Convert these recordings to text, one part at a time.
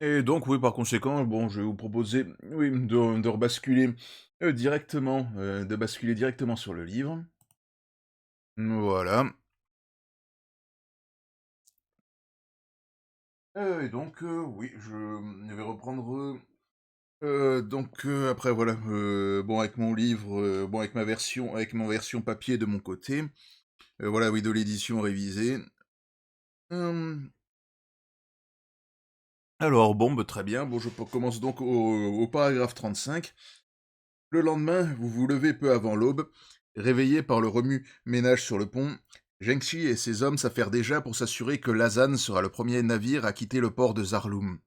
Et donc oui, par conséquent, bon, je vais vous proposer, oui, de rebasculer, de basculer directement sur le livre. Voilà. Et donc, oui, je vais reprendre, après voilà, bon avec mon livre, bon avec ma version papier de mon côté, voilà, oui, de l'édition révisée. Hem, alors bon, bah, très bien, bon je commence donc au paragraphe 35. Le lendemain, vous vous levez peu avant l'aube, réveillé par le remue-ménage sur le pont. Zhengxi et ses hommes s'affairent déjà pour s'assurer que Lazan sera le premier navire à quitter le port de Zarloum.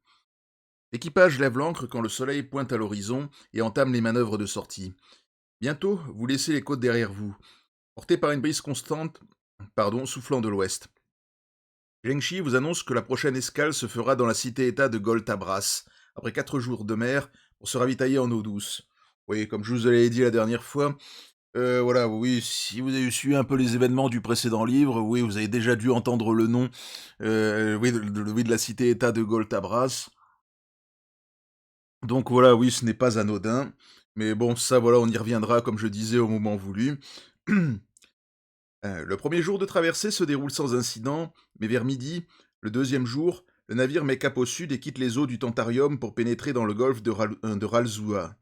L'équipage lève l'ancre quand le soleil pointe à l'horizon et entame les manœuvres de sortie. Bientôt, vous laissez les côtes derrière vous, porté par une brise constante, soufflant de l'ouest. Zhengxi vous annonce que la prochaine escale se fera dans la cité-État de Goltabras, après 4 jours de mer, pour se ravitailler en eau douce. Oui, comme je vous l'avais dit la dernière fois, voilà, oui, si vous avez suivi un peu les événements du précédent livre, oui, vous avez déjà dû entendre le nom, oui, oui, de la cité-État de Goltabras. Donc voilà, oui, ce n'est pas anodin. Mais bon, ça, voilà, on y reviendra, comme je disais, au moment voulu. Le premier jour de traversée se déroule sans incident, mais vers midi, le deuxième jour, le navire met cap au sud et quitte les eaux du Tantarium pour pénétrer dans le golfe de Ralzua.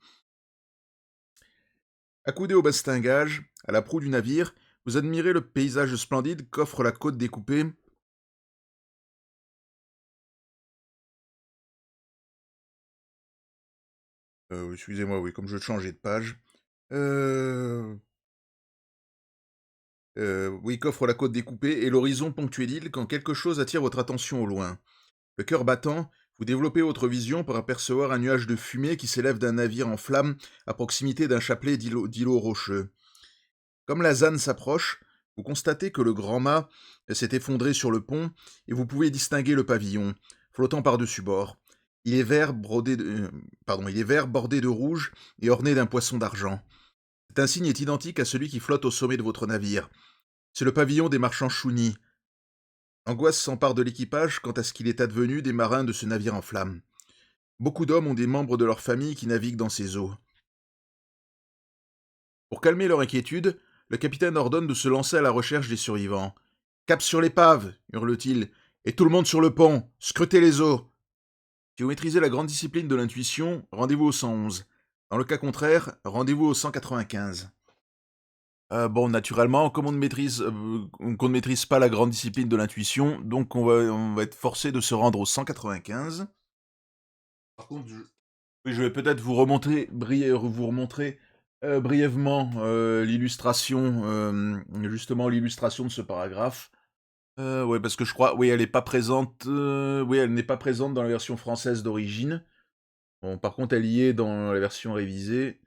Accoudé au bastingage, à la proue du navire, vous admirez le paysage splendide qu'offre la côte découpée. Excusez-moi, oui, comme je changeais de page. Euh, oui, qu'offre la côte découpée et l'horizon ponctué d'îles quand quelque chose attire votre attention au loin. Le cœur battant, vous développez votre vision pour apercevoir un nuage de fumée qui s'élève d'un navire en flammes à proximité d'un chapelet d'îlots rocheux. Comme la zanne s'approche, vous constatez que le grand mât s'est effondré sur le pont et vous pouvez distinguer le pavillon, flottant par-dessus bord. Il est vert bordé de rouge et orné d'un poisson d'argent. Cet insigne est identique à celui qui flotte au sommet de votre navire. C'est le pavillon des marchands Chouni. Angoisse s'empare de l'équipage quant à ce qu'il est advenu des marins de ce navire en flammes. Beaucoup d'hommes ont des membres de leur famille qui naviguent dans ces eaux. Pour calmer leur inquiétude, le capitaine ordonne de se lancer à la recherche des survivants. Cap sur l'épave, hurle-t-il, et tout le monde sur le pont, scrutez les eaux. Si vous maîtrisez la grande discipline de l'intuition, rendez-vous au 111. Dans le cas contraire, rendez-vous au 195. Bon, naturellement, comme qu'on ne maîtrise pas la grande discipline de l'intuition, donc on va être forcé de se rendre au 195. Par contre, oui, je vais peut-être vous remontrer brièvement l'illustration, justement l'illustration de ce paragraphe. Ouais, parce que je crois, oui, elle est pas présente, oui, elle n'est pas présente dans la version française d'origine. Bon, par contre, elle y est dans la version révisée.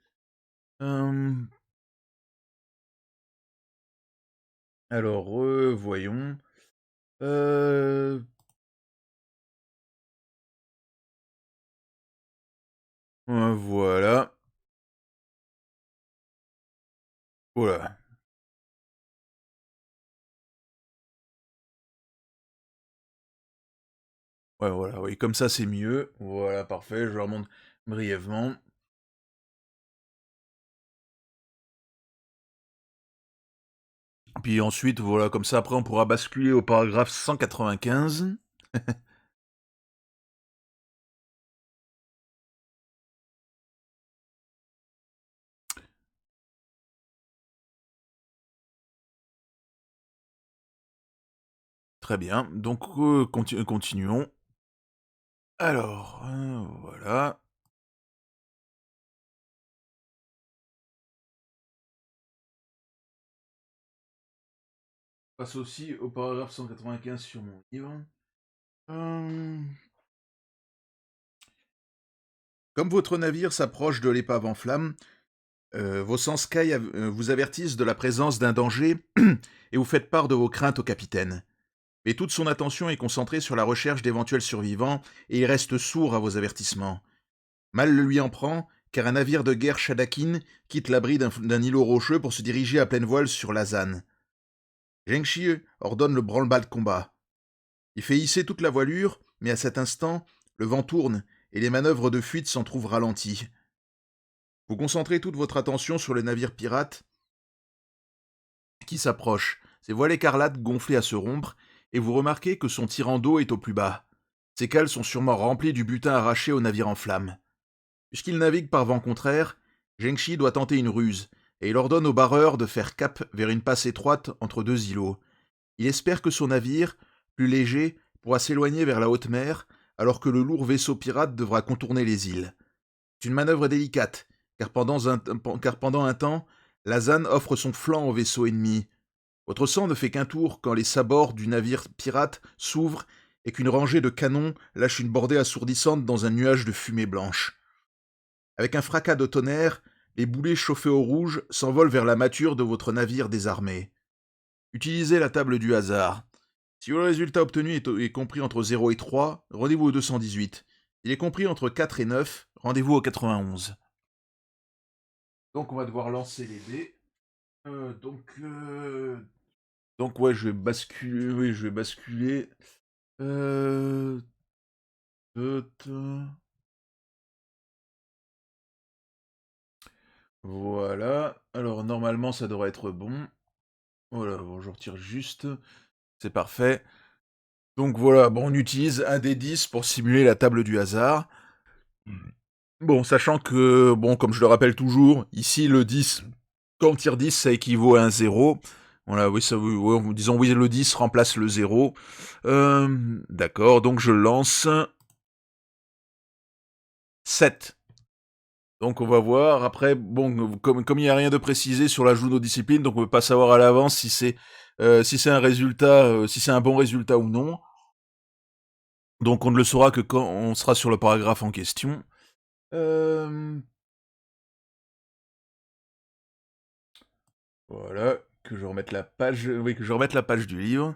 Hem, alors, voyons. Heu, voilà. Voilà. Ouais, voilà, oui, comme ça, c'est mieux. Voilà, parfait, je remonte brièvement. Puis ensuite, voilà, comme ça, après, on pourra basculer au paragraphe 195. Très bien, donc continuons. Alors, voilà. On passe aussi au paragraphe 195 sur mon livre. Hem, Comme votre navire s'approche de l'épave en flammes, vos sens caillent vous avertissent de la présence d'un danger et vous faites part de vos craintes au capitaine. Mais toute son attention est concentrée sur la recherche d'éventuels survivants et il reste sourd à vos avertissements. Mal le lui en prend, car un navire de guerre Shadakin quitte l'abri d'un îlot rocheux pour se diriger à pleine voile sur Lazane. Zhengxi ordonne le branle-bas de combat. Il fait hisser toute la voilure, mais à cet instant, Le vent tourne, et les manœuvres de fuite s'en trouvent ralenties. Vous concentrez toute votre attention sur le navire pirate qui s'approche, ses voiles écarlates gonflées à se rompre, et vous remarquez que son tirant d'eau est au plus bas. Ses cales sont sûrement remplies du butin arraché au navire en flammes. Puisqu'il navigue par vent contraire, Zhengxi doit tenter une ruse, et il ordonne au barreur de faire cap vers une passe étroite entre deux îlots. Il espère que son navire, plus léger, pourra s'éloigner vers la haute mer, alors que le lourd vaisseau pirate devra contourner les îles. C'est une manœuvre délicate, car pendant un temps, la ZAN offre son flanc au vaisseau ennemi. Votre sang ne fait qu'un tour quand les sabords du navire pirate s'ouvrent et qu'une rangée de canons lâche une bordée assourdissante dans un nuage de fumée blanche. Avec un fracas de tonnerre, les boulets chauffés au rouge s'envolent vers la mâture de votre navire désarmé. Utilisez la table du hasard. Si le résultat obtenu est compris entre 0 et 3, rendez-vous au 218. S'il est compris entre 4 et 9, rendez-vous au 91. Donc on va devoir lancer les dés. Donc ouais, je vais basculer. Oui, je vais basculer. Euh... Voilà. Alors normalement ça devrait être bon. Voilà, bon, je retire juste. C'est parfait. Donc voilà, bon, on utilise un des 10 pour simuler la table du hasard. Bon, sachant que, bon, comme je le rappelle toujours, ici le 10, quand on tire 10, ça équivaut à un 0. Voilà, oui, disons oui, le 10 remplace le 0. D'accord, donc je lance 7. Donc on va voir. Après, bon, comme il n'y a rien de précisé sur l'ajout de nos disciplines, donc on ne peut pas savoir à l'avance si c'est un résultat, si c'est un bon résultat ou non. Donc on ne le saura que quand on sera sur le paragraphe en question. Voilà, que je remette la page. Oui, que je remette la page du livre.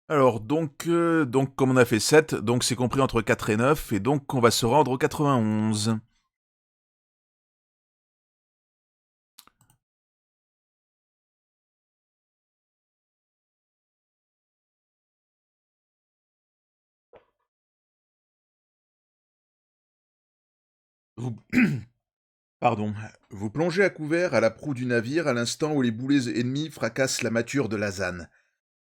Alors donc comme on a fait 7, donc c'est compris entre 4 et 9, et donc on va se rendre au 91. Vous... Pardon. Vous plongez à couvert à la proue du navire à l'instant où les boulets ennemis fracassent la mâture de la ZAN.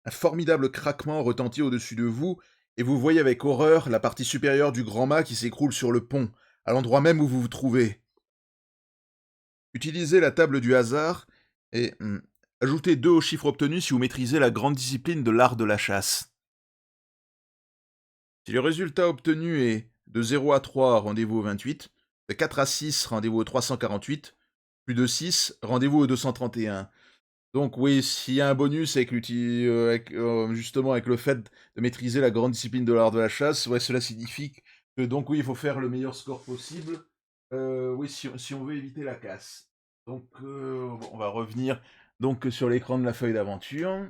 Un formidable craquement retentit au-dessus de vous, et vous voyez avec horreur la partie supérieure du grand mât qui s'écroule sur le pont, à l'endroit même où vous vous trouvez. Utilisez la table du hasard et ajoutez 2 au chiffre obtenu si vous maîtrisez la grande discipline de l'art de la chasse. Si le résultat obtenu est de 0 à 3, rendez-vous au 28, de 4 à 6, rendez-vous au 348, plus de 6, rendez-vous au 231. Donc oui, s'il y a un bonus justement avec le fait de maîtriser la grande discipline de l'art de la chasse, ouais, cela signifie que donc oui, il faut faire le meilleur score possible. Oui, si on veut éviter la casse. Donc on va revenir donc sur l'écran de la feuille d'aventure.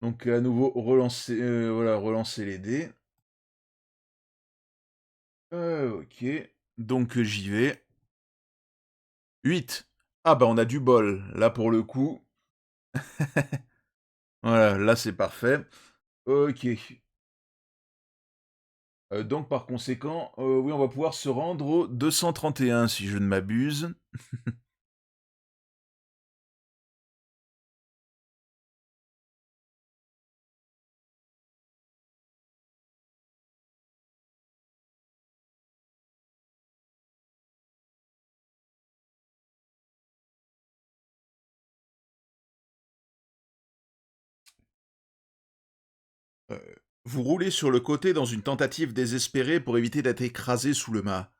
Donc à nouveau relancer les dés. Ok. Donc j'y vais. 8. Ah bah on a du bol, là pour le coup. Voilà, là c'est parfait. Ok. Donc par conséquent, oui, on va pouvoir se rendre au 231 si je ne m'abuse. Vous roulez sur le côté dans une tentative désespérée pour éviter d'être écrasé sous le mât.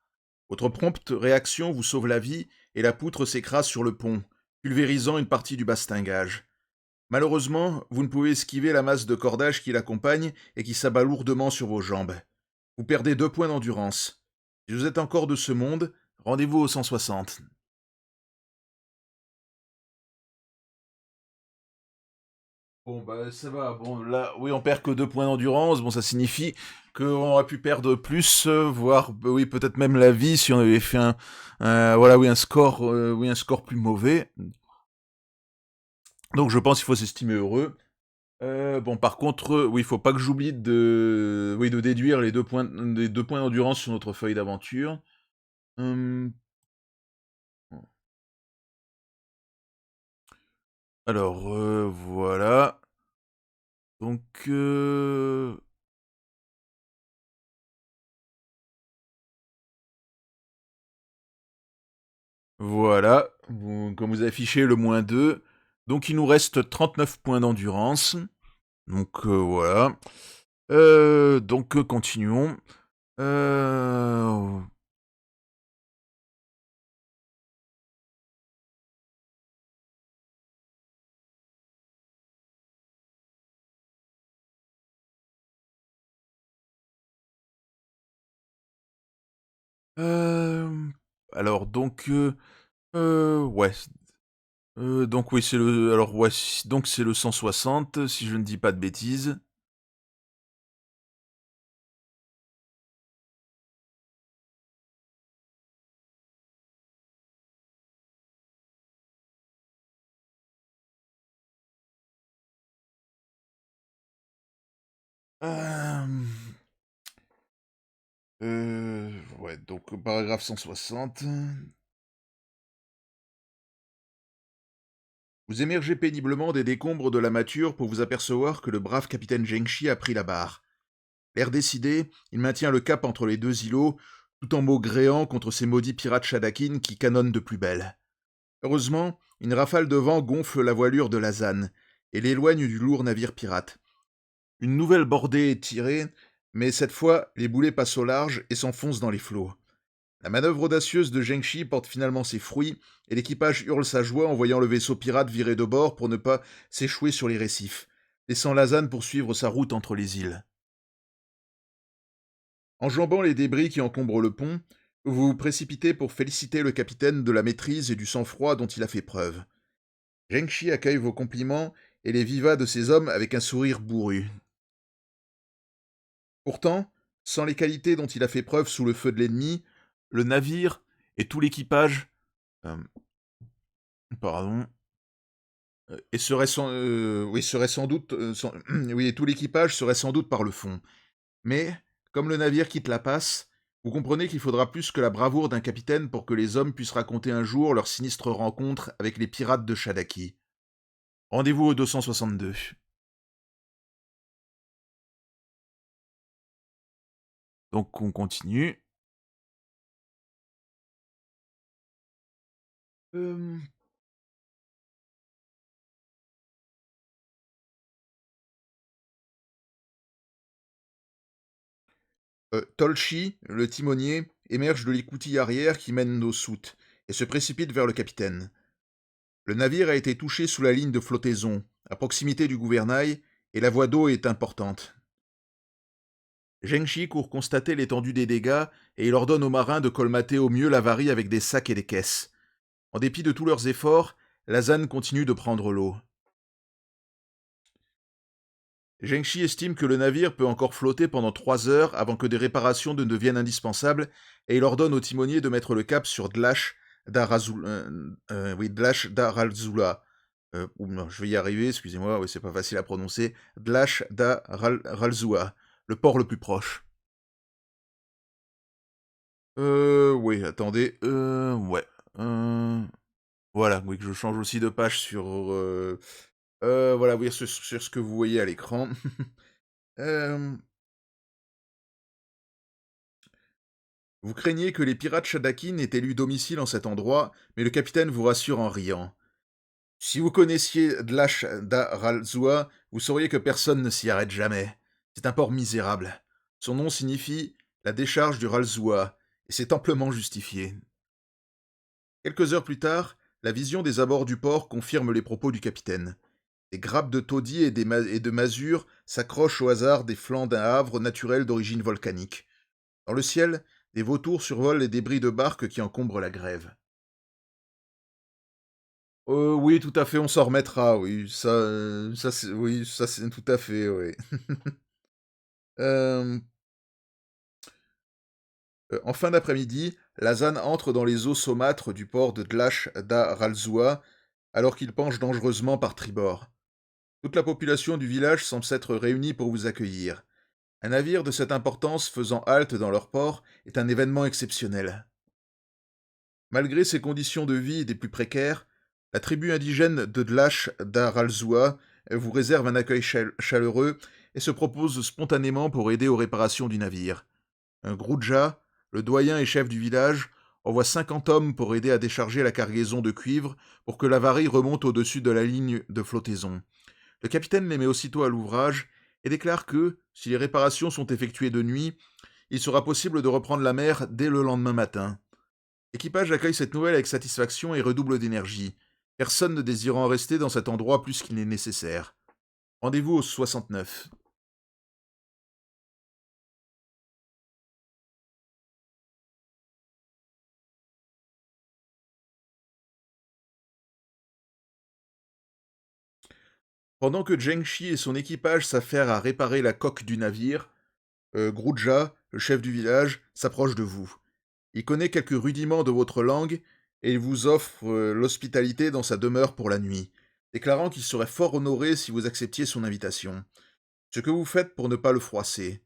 Votre prompte réaction vous sauve la vie et la poutre s'écrase sur le pont, pulvérisant une partie du bastingage. Malheureusement, vous ne pouvez esquiver la masse de cordage qui l'accompagne et qui s'abat lourdement sur vos jambes. Vous perdez 2 points d'endurance. Si vous êtes encore de ce monde, rendez-vous au 160. Bon, bah ça va. Bon, là, oui, on perd que 2 points d'endurance. Bon, ça signifie qu'on aurait pu perdre plus, voire, bah oui, peut-être même la vie si on avait fait voilà, oui, un score plus mauvais. Donc, je pense qu'il faut s'estimer heureux. Bon, par contre, oui, faut pas que j'oublie de déduire les deux points d'endurance sur notre feuille d'aventure. Hem, alors, voilà. Donc, voilà, comme vous affichez le -2, donc il nous reste 39 points d'endurance. Donc, voilà. Donc, continuons. Heu, hem, alors ouais, donc oui, c'est le 160 si je ne dis pas de bêtises. Hem, ouais, donc paragraphe 160. Vous émergez péniblement des décombres de la mâture pour vous apercevoir que le brave capitaine Zhengxi a pris la barre. L'air décidé, il maintient le cap entre les deux îlots, tout en maugréant contre ces maudits pirates Shadakin qui canonnent de plus belle. Heureusement, une rafale de vent gonfle la voilure de la Zanne et l'éloigne du lourd navire pirate. Une nouvelle bordée est tirée, mais cette fois, les boulets passent au large et s'enfoncent dans les flots. La manœuvre audacieuse de Zhengxi porte finalement ses fruits, et l'équipage hurle sa joie en voyant le vaisseau pirate virer de bord pour ne pas s'échouer sur les récifs, laissant la Zanne poursuivre sa route entre les îles. Enjambant les débris qui encombrent le pont, vous vous précipitez pour féliciter le capitaine de la maîtrise et du sang-froid dont il a fait preuve. Zhengxi accueille vos compliments et les vivas de ses hommes avec un sourire bourru. Pourtant, sans les qualités dont il a fait preuve sous le feu de l'ennemi, le navire et tout l'équipage, euh, pardon, serait sans doute, oui, et tout l'équipage serait sans doute par le fond. Mais, comme le navire quitte la passe, vous comprenez qu'il faudra plus que la bravoure d'un capitaine pour que les hommes puissent raconter un jour leur sinistre rencontre avec les pirates de Shadaki. Rendez-vous au 262. Donc on continue. Euh, Tolchi, le timonier, émerge de l'écoutille arrière qui mène nos soutes et se précipite vers le capitaine. Le navire a été touché sous la ligne de flottaison, à proximité du gouvernail, et la voie d'eau est importante. Zhengxi court constater l'étendue des dégâts et il ordonne aux marins de colmater au mieux l'avarie avec des sacs et des caisses. En dépit de tous leurs efforts, la Zanne continue de prendre l'eau. Zhengxi estime que le navire peut encore flotter pendant 3 heures avant que des réparations ne deviennent indispensables et il ordonne au timonier de mettre le cap sur Dlash Daralzula. Non, je vais y arriver, excusez-moi, oui, c'est pas facile à prononcer. Dlash Daralzua, le port le plus proche. Oui, attendez, ouais. Euh, voilà, oui, que je change aussi de page voilà, oui, sur ce que vous voyez à l'écran. Euh, vous craignez que les pirates Shadakin aient élu domicile en cet endroit, mais le capitaine vous rassure en riant. Si vous connaissiez Dlash Ralzua, vous sauriez que personne ne s'y arrête jamais. C'est un port misérable. Son nom signifie la décharge du Ralzua, et c'est amplement justifié. Quelques heures plus tard, la vision des abords du port confirme les propos du capitaine. Des grappes de taudis et de masures s'accrochent au hasard des flancs d'un havre naturel d'origine volcanique. Dans le ciel, des vautours survolent les débris de barques qui encombrent la grève. Oui, tout à fait, on s'en remettra, oui, oui, ça c'est tout à fait, oui. Hem, en fin d'après-midi, la Zanne entre dans les eaux saumâtres du port de Dlash da Ralzua, alors qu'il penche dangereusement par tribord. Toute la population du village semble s'être réunie pour vous accueillir. Un navire de cette importance faisant halte dans leur port est un événement exceptionnel. Malgré ces conditions de vie des plus précaires, la tribu indigène de Dlash Dar al-Zoua vous réserve un accueil chaleureux et se propose spontanément pour aider aux réparations du navire. Un Groudja, le doyen et chef du village, envoie 50 hommes pour aider à décharger la cargaison de cuivre pour que l'avarie remonte au-dessus de la ligne de flottaison. Le capitaine les met aussitôt à l'ouvrage et déclare que, si les réparations sont effectuées de nuit, il sera possible de reprendre la mer dès le lendemain matin. L'équipage accueille cette nouvelle avec satisfaction et redouble d'énergie, personne ne désirant rester dans cet endroit plus qu'il n'est nécessaire. Rendez-vous au 69. Pendant que Zhengxi et son équipage s'affairent à réparer la coque du navire, Groudja, le chef du village, s'approche de vous. Il connaît quelques rudiments de votre langue et il vous offre l'hospitalité dans sa demeure pour la nuit, déclarant qu'il serait fort honoré si vous acceptiez son invitation. Ce que vous faites pour ne pas le froisser.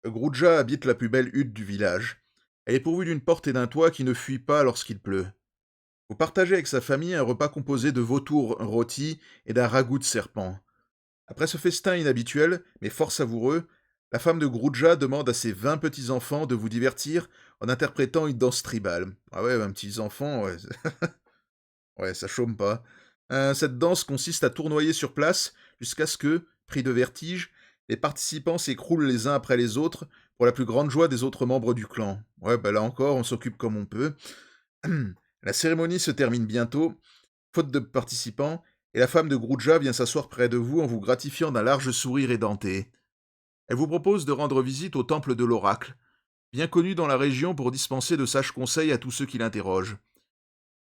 Groudja habite la plus belle hutte du village. Elle est pourvue d'une porte et d'un toit qui ne fuient pas lorsqu'il pleut. Vous partagez avec sa famille un repas composé de vautours rôtis et d'un ragoût de serpent. Après ce festin inhabituel, mais fort savoureux, la femme de Groudja demande à ses 20 petits-enfants de vous divertir en interprétant une danse tribale. Ah ouais, 20 petits-enfants, ouais, ouais, ça chôme pas. Cette danse consiste à tournoyer sur place jusqu'à ce que, pris de vertige, les participants s'écroulent les uns après les autres pour la plus grande joie des autres membres du clan. Ouais, bah là encore, on s'occupe comme on peut. La cérémonie se termine bientôt, faute de participants, et la femme de Groudja vient s'asseoir près de vous en vous gratifiant d'un large sourire édenté. Elle vous propose de rendre visite au temple de l'oracle, bien connu dans la région pour dispenser de sages conseils à tous ceux qui l'interrogent.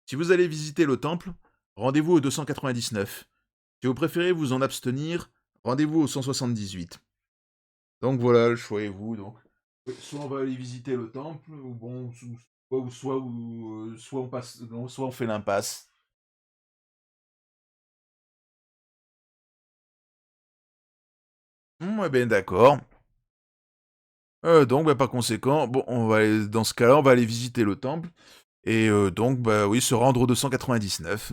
Si vous allez visiter le temple, rendez-vous au 299. Si vous préférez vous en abstenir, rendez-vous au 178. Donc voilà, le choix est vous. Donc. Soit on va aller visiter le temple, ou bon, soit on passe, non, soit on fait l'impasse. Eh bien d'accord. Donc, bah, par conséquent, bon, dans ce cas-là, on va aller visiter le temple. Et donc, bah oui, se rendre au 299.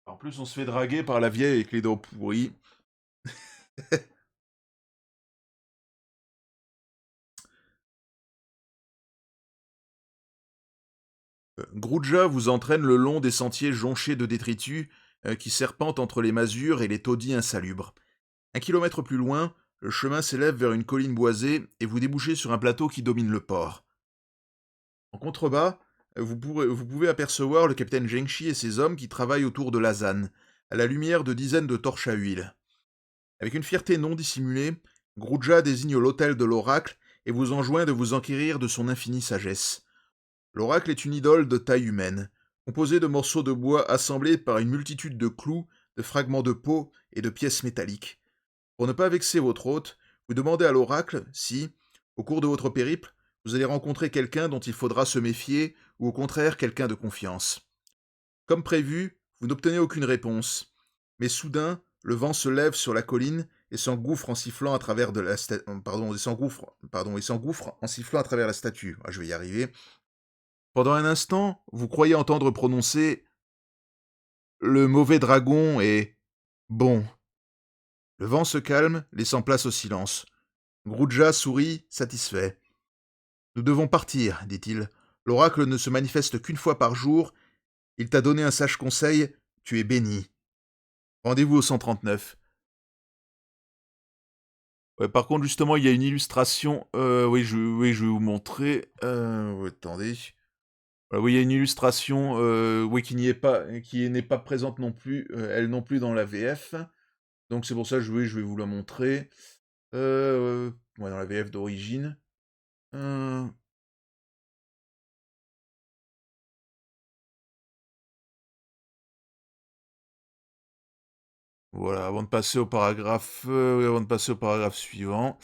En plus, on se fait draguer par la vieille avec les dents pourries. Groudja vous entraîne le long des sentiers jonchés de détritus qui serpentent entre les masures et les taudis insalubres. 1 kilomètre plus loin, le chemin s'élève vers une colline boisée et vous débouchez sur un plateau qui domine le port. En contrebas, vous pouvez apercevoir le capitaine Zhengxi et ses hommes qui travaillent autour de l'Azan, à la lumière de dizaines de torches à huile. Avec une fierté non dissimulée, Groudja désigne l'autel de l'oracle et vous enjoint de vous enquérir de son infinie sagesse. L'oracle est une idole de taille humaine, composée de morceaux de bois assemblés par une multitude de clous, de fragments de peau et de pièces métalliques. Pour ne pas vexer votre hôte, vous demandez à l'oracle si, au cours de votre périple, vous allez rencontrer quelqu'un dont il faudra se méfier ou au contraire quelqu'un de confiance. Comme prévu, vous n'obtenez aucune réponse. Mais soudain, le vent se lève sur la colline et s'engouffre en sifflant à travers de la pardon, et s'engouffre en sifflant à travers la statue. Ah, je vais y arriver. Pendant un instant, vous croyez entendre prononcer le mauvais dragon et bon. Le vent se calme, laissant place au silence. Groudja sourit, satisfait. Nous devons partir, dit-il. L'oracle ne se manifeste qu'une fois par jour. Il t'a donné un sage conseil, tu es béni. Rendez-vous au 139. Ouais, par contre, justement, il y a une illustration. Oui, je vais vous montrer. Ouais, attendez. Voilà, oui, il y a une illustration oui, qui n'y est pas, qui n'est pas présente non plus, elle non plus dans la VF. Donc c'est pour ça que oui, je vais vous la montrer. Ouais, dans la VF d'origine. Euh, voilà, avant de passer au paragraphe suivant.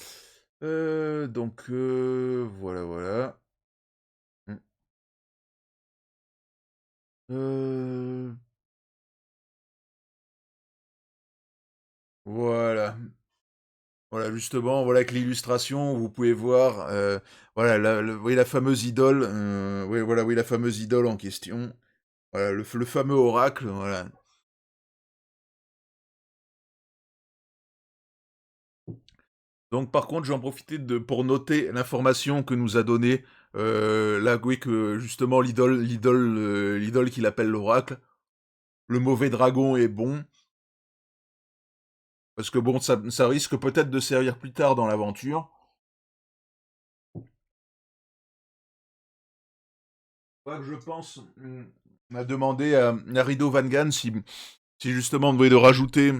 Donc voilà, voilà. Euh... Voilà. Voilà, justement, voilà avec l'illustration, vous pouvez voir, voilà, vous voyez la fameuse idole, oui, voilà, oui, la fameuse idole en question. Voilà, le fameux oracle, voilà. Donc, par contre, j'en profitais pour noter l'information que nous a donnée, là, oui, que justement, l'idole qu'il appelle l'oracle, le mauvais dragon est bon, parce que bon, ça risque peut-être de servir plus tard dans l'aventure. Moi, je pense, on a demandé à Rido Van si justement on devait de rajouter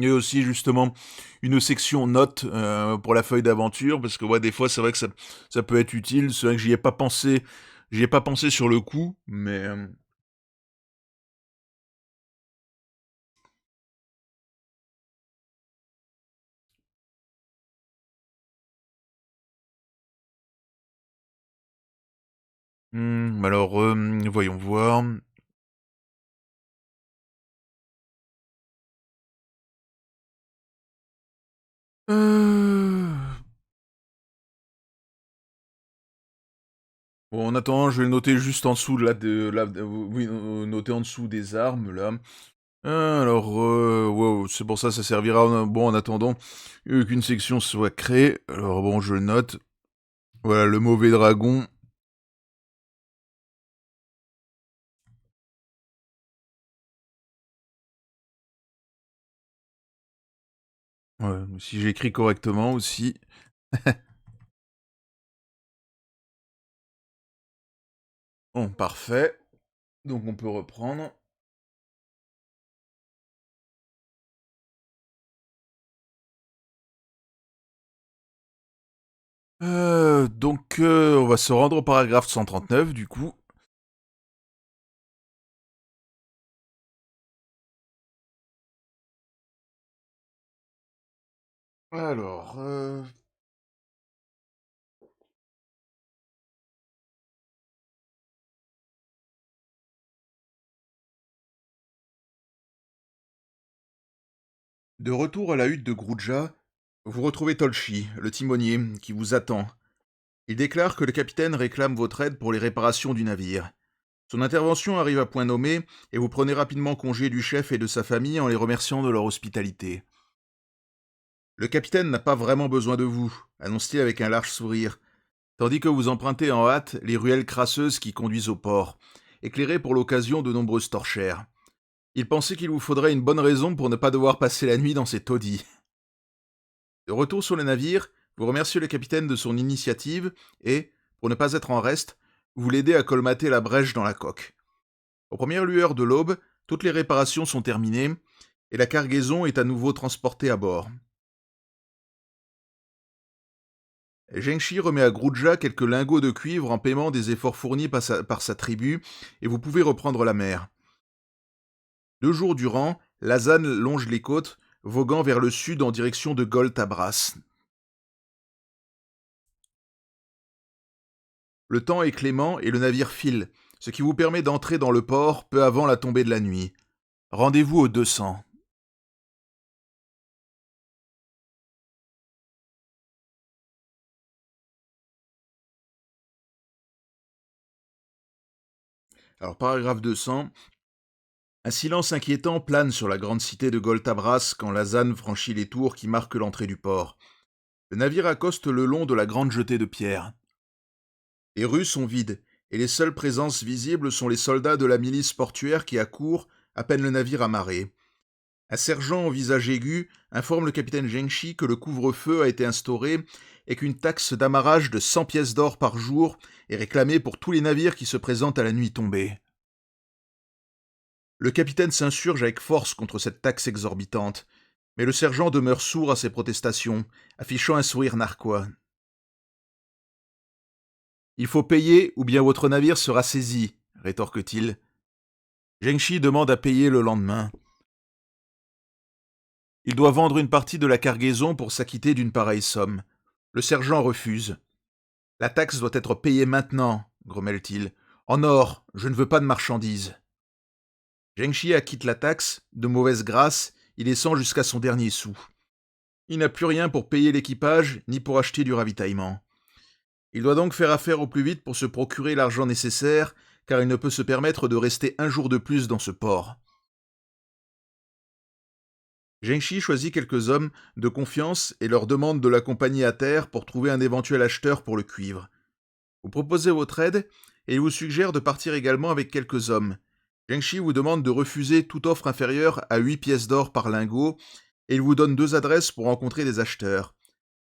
et aussi justement une section notes pour la feuille d'aventure, parce que ouais, des fois c'est vrai que ça peut être utile. C'est vrai que j'y ai pas pensé sur le coup, mais alors voyons voir. Euh, Bon, en attendant, je vais le noter juste en dessous oui, noter en dessous des armes là. Alors, wow, c'est pour ça, ça servira bon en attendant qu'une section soit créée. Alors bon, je le note. Voilà, le mauvais dragon. Ouais, si j'écris correctement aussi. Bon, parfait. Donc on peut reprendre. On va se rendre au paragraphe 139 du coup. Alors, de retour à la hutte de Groudja, vous retrouvez Tolchi, le timonier, qui vous attend. Il déclare que le capitaine réclame votre aide pour les réparations du navire. Son intervention arrive à point nommé et vous prenez rapidement congé du chef et de sa famille en les remerciant de leur hospitalité. Le capitaine n'a pas vraiment besoin de vous, annonce-t-il avec un large sourire, tandis que vous empruntez en hâte les ruelles crasseuses qui conduisent au port, éclairées pour l'occasion de nombreuses torchères. Il pensait qu'il vous faudrait une bonne raison pour ne pas devoir passer la nuit dans ces taudis. De retour sur le navire, vous remerciez le capitaine de son initiative et, pour ne pas être en reste, vous l'aidez à colmater la brèche dans la coque. Aux premières lueurs de l'aube, toutes les réparations sont terminées et la cargaison est à nouveau transportée à bord. Zhengxi remet à Groudja quelques lingots de cuivre en paiement des efforts fournis par sa tribu et vous pouvez reprendre la mer. 2 jours durant, Lazane longe les côtes, voguant vers le sud en direction de Gol Tabras. Le temps est clément et le navire file, ce qui vous permet d'entrer dans le port peu avant la tombée de la nuit. Rendez-vous au 200. Alors, paragraphe 200. Un silence inquiétant plane sur la grande cité de Goltabras quand Lazane franchit les tours qui marquent l'entrée du port. Le navire accoste le long de la grande jetée de pierre. Les rues sont vides, et les seules présences visibles sont les soldats de la milice portuaire qui accourent à peine le navire amarré. Un sergent au visage aigu informe le capitaine Zhengxi que le couvre-feu a été instauré et qu'une taxe d'amarrage de 100 pièces d'or par jour est réclamée pour tous les navires qui se présentent à la nuit tombée. Le capitaine s'insurge avec force contre cette taxe exorbitante, mais le sergent demeure sourd à ses protestations, affichant un sourire narquois. Il faut payer ou bien votre navire sera saisi, rétorque-t-il. Zhengxi demande à payer le lendemain. Il doit vendre une partie de la cargaison pour s'acquitter d'une pareille somme. Le sergent refuse. La taxe doit être payée maintenant, grommelle-t-il. En or, je ne veux pas de marchandises. Zhengxi acquitte la taxe, de mauvaise grâce, il descend jusqu'à son dernier sou. Il n'a plus rien pour payer l'équipage, ni pour acheter du ravitaillement. Il doit donc faire affaire au plus vite pour se procurer l'argent nécessaire, car il ne peut se permettre de rester un jour de plus dans ce port. Zhengxi choisit quelques hommes de confiance et leur demande de l'accompagner à terre pour trouver un éventuel acheteur pour le cuivre. Vous proposez votre aide et il vous suggère de partir également avec quelques hommes. Zhengxi vous demande de refuser toute offre inférieure à 8 pièces d'or par lingot et il vous donne 2 adresses pour rencontrer des acheteurs.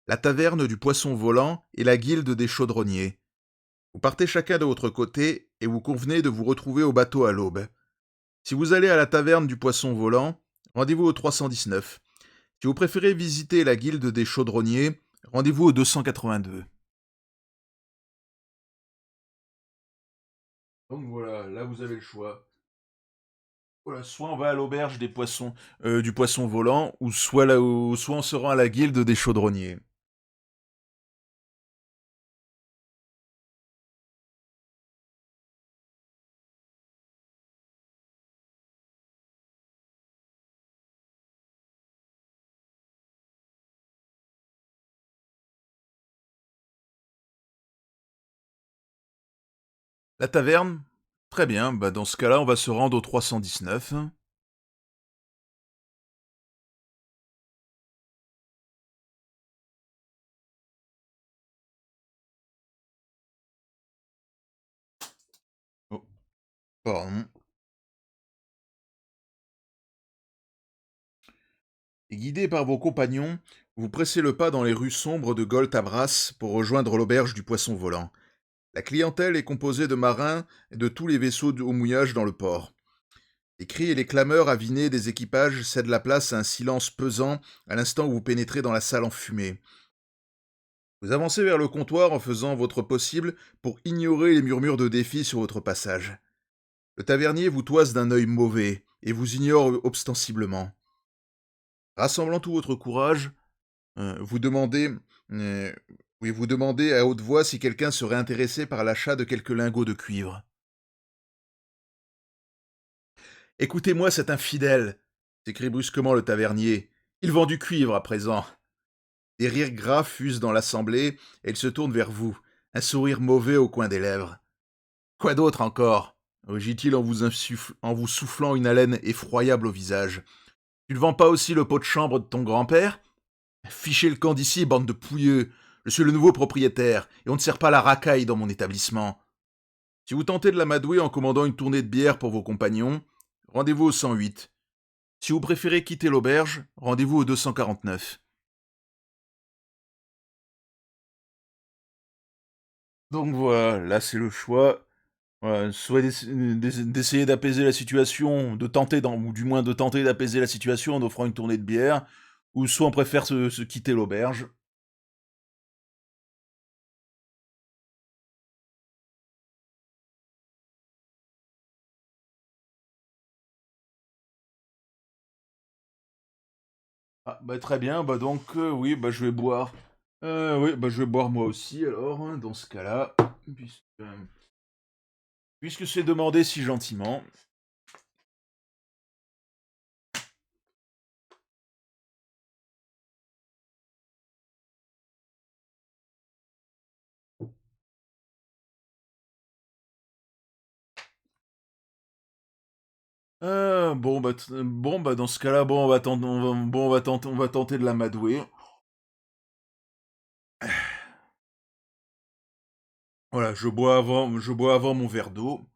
La taverne du Poisson Volant et la guilde des Chaudronniers. Vous partez chacun de votre côté et vous convenez de vous retrouver au bateau à l'aube. Si vous allez à la taverne du Poisson Volant, rendez-vous au 319. Si vous préférez visiter la guilde des Chaudronniers, rendez-vous au 282. Donc voilà, là vous avez le choix. Voilà, soit on va à l'auberge du Poisson Volant, ou soit on se rend à la guilde des Chaudronniers. La taverne? Très bien, bah dans ce cas-là, on va se rendre au 319. Oh, pardon. Et guidé par vos compagnons, vous pressez le pas dans les rues sombres de Goltabras pour rejoindre l'auberge du Poisson Volant. La clientèle est composée de marins et de tous les vaisseaux au mouillage dans le port. Les cris et les clameurs avinées des équipages cèdent la place à un silence pesant à l'instant où vous pénétrez dans la salle enfumée. Vous avancez vers le comptoir en faisant votre possible pour ignorer les murmures de défi sur votre passage. Le tavernier vous toise d'un œil mauvais et vous ignore ostensiblement. Rassemblant tout votre courage, vous demandez, euh, oui, vous demandez à haute voix si quelqu'un serait intéressé par l'achat de quelques lingots de cuivre. Écoutez-moi cet infidèle, s'écrie brusquement le tavernier. Il vend du cuivre à présent. Des rires gras fusent dans l'assemblée et il se tourne vers vous, un sourire mauvais au coin des lèvres. Quoi d'autre encore rugit-il en vous soufflant une haleine effroyable au visage. Tu ne vends pas aussi le pot de chambre de ton grand-père? Fichez le camp d'ici, bande de pouilleux. Je suis le nouveau propriétaire, et on ne sert pas la racaille dans mon établissement. Si vous tentez de l'amadouer en commandant une tournée de bière pour vos compagnons, rendez-vous au 108. Si vous préférez quitter l'auberge, rendez-vous au 249. Donc voilà, là c'est le choix. Voilà, soit d'essayer d'apaiser la situation, ou du moins de tenter d'apaiser la situation en offrant une tournée de bière, ou soit on préfère se quitter l'auberge. Ah, bah très bien, bah donc oui, bah je vais boire. Oui, bah je vais boire moi aussi alors, hein, dans ce cas-là, puisque, puisque c'est demandé si gentiment. Bon bah dans ce cas-là, bon on va tenter de l'amadouer. Voilà, je bois avant mon verre d'eau.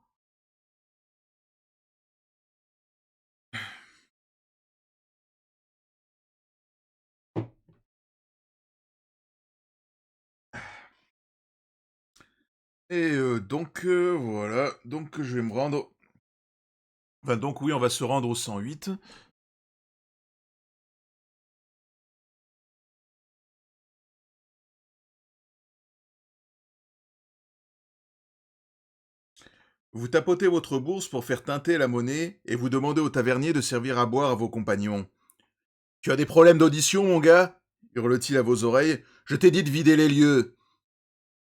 Et voilà, donc je vais me rendre. Enfin, donc oui, on va se rendre au 108. Vous tapotez votre bourse pour faire teinter la monnaie et vous demandez au tavernier de servir à boire à vos compagnons. Tu as des problèmes d'audition, mon gars hurle-t-il à vos oreilles. Je t'ai dit de vider les lieux.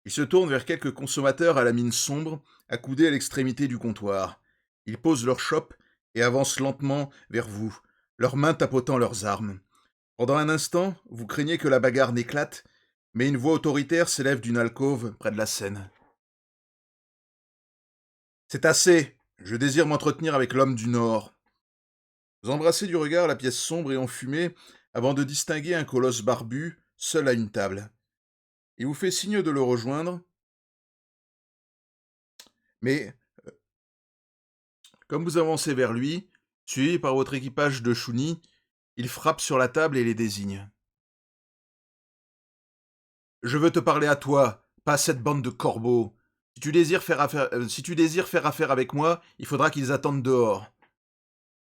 Il se tourne vers quelques consommateurs à la mine sombre, accoudés à l'extrémité du comptoir. Ils posent leur chope et avancent lentement vers vous, leurs mains tapotant leurs armes. Pendant un instant, vous craignez que la bagarre n'éclate, mais une voix autoritaire s'élève d'une alcôve près de la scène. C'est assez. Je désire m'entretenir avec l'homme du Nord. Vous embrassez du regard la pièce sombre et enfumée avant de distinguer un colosse barbu, seul à une table. Il vous fait signe de le rejoindre, mais comme vous avancez vers lui, suivi par votre équipage de Shuni, il frappe sur la table et les désigne. Je veux te parler à toi, pas à cette bande de corbeaux. Si tu désires faire affaire avec moi, il faudra qu'ils attendent dehors.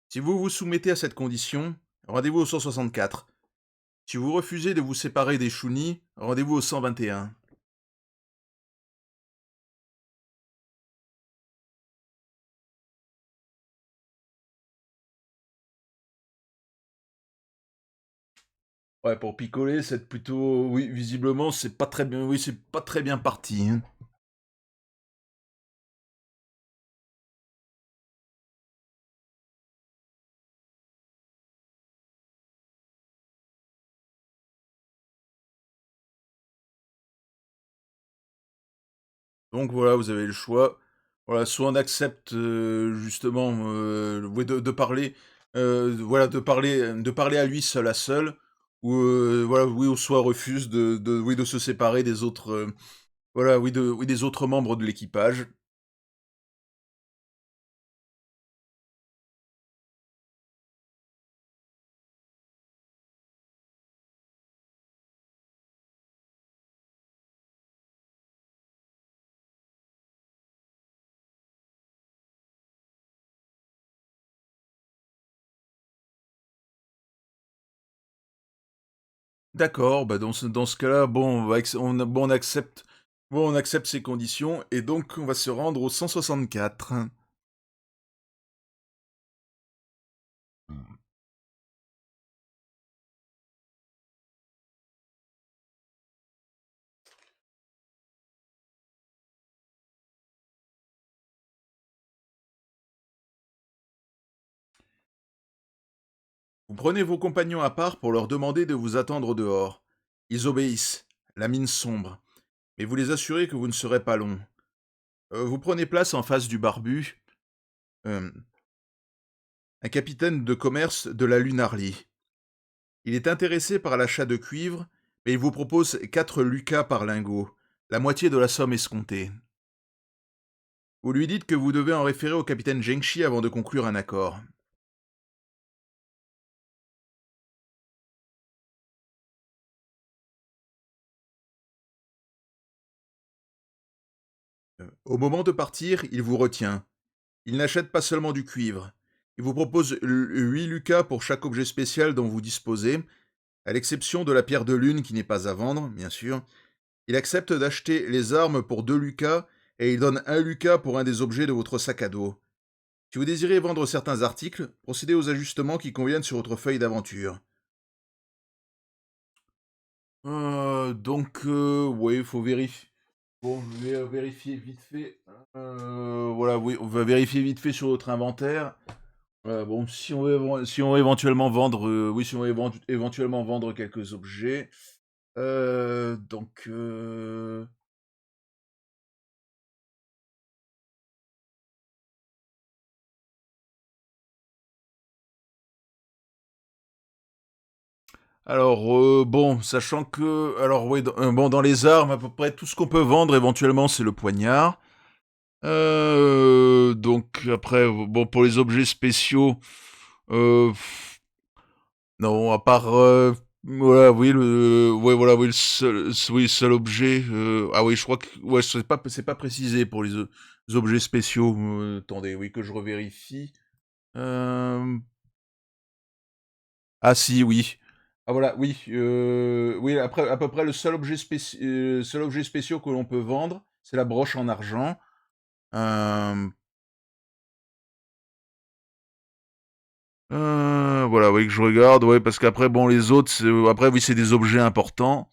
Si vous vous soumettez à cette condition, rendez-vous au 164. Si vous refusez de vous séparer des Shuni, rendez-vous au 121. Ouais, pour picoler, c'est plutôt... Oui, visiblement, c'est pas très bien... Oui, c'est pas très bien parti, hein. Donc voilà, vous avez le choix. Voilà, soit on accepte justement ouais, de parler, voilà, de parler à lui seul à seul, ou voilà, oui, ou soit refuse oui, de se séparer des autres, voilà, oui, des autres membres de l'équipage. D'accord, bah dans ce cas-là, bon, bon, on accepte ces conditions, et donc on va se rendre au 164. Vous prenez vos compagnons à part pour leur demander de vous attendre dehors. Ils obéissent, la mine sombre, mais vous les assurez que vous ne serez pas long. Vous prenez place en face du barbu, euh, un capitaine de commerce de la Lunarly. Il est intéressé par l'achat de cuivre, mais il vous propose 4 lucas par lingot, la moitié de la somme escomptée. Vous lui dites que vous devez en référer au capitaine Zhengxi avant de conclure un accord. Au moment de partir, il vous retient. Il n'achète pas seulement du cuivre. Il vous propose 8 lucas pour chaque objet spécial dont vous disposez, à l'exception de la pierre de lune qui n'est pas à vendre, bien sûr. Il accepte d'acheter les armes pour 2 lucas et il donne 1 lucas pour un des objets de votre sac à dos. Si vous désirez vendre certains articles, procédez aux ajustements qui conviennent sur votre feuille d'aventure. Oui, il faut vérifier. Bon, je vais vérifier vite fait. Voilà, oui, on va vérifier vite fait sur votre inventaire. Bon, si on veut éventuellement vendre, oui, si on veut éventuellement vendre quelques objets. Donc, alors, bon, sachant que, alors oui, bon, dans les armes, à peu près tout ce qu'on peut vendre éventuellement, c'est le poignard. Donc après, bon, pour les objets spéciaux, pff, non, à part, voilà, oui, ouais, voilà, oui, le seul objet. Ah oui, je crois que, ouais, c'est pas précisé pour les objets spéciaux. Attendez, oui, que je revérifie. Euh, Ah si, oui. Ah voilà, oui, oui, après, à peu près le seul objet spéciaux que l'on peut vendre, c'est la broche en argent. Euh, voilà, oui, que je regarde, ouais, parce qu'après, bon, les autres, après, oui, c'est des objets importants.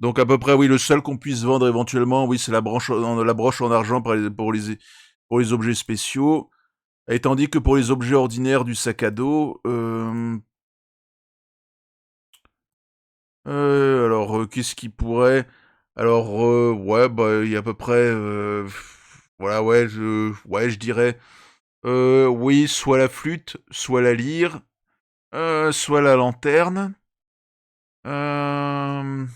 Donc à peu près, oui, le seul qu'on puisse vendre éventuellement, oui, c'est la broche en argent pour les objets spéciaux. Et tandis que pour les objets ordinaires du sac à dos, alors, qu'est-ce qui pourrait alors, ouais, bah, il y a à peu près, voilà, ouais, je dirais, oui, soit la flûte, soit la lyre, soit la lanterne. Hem,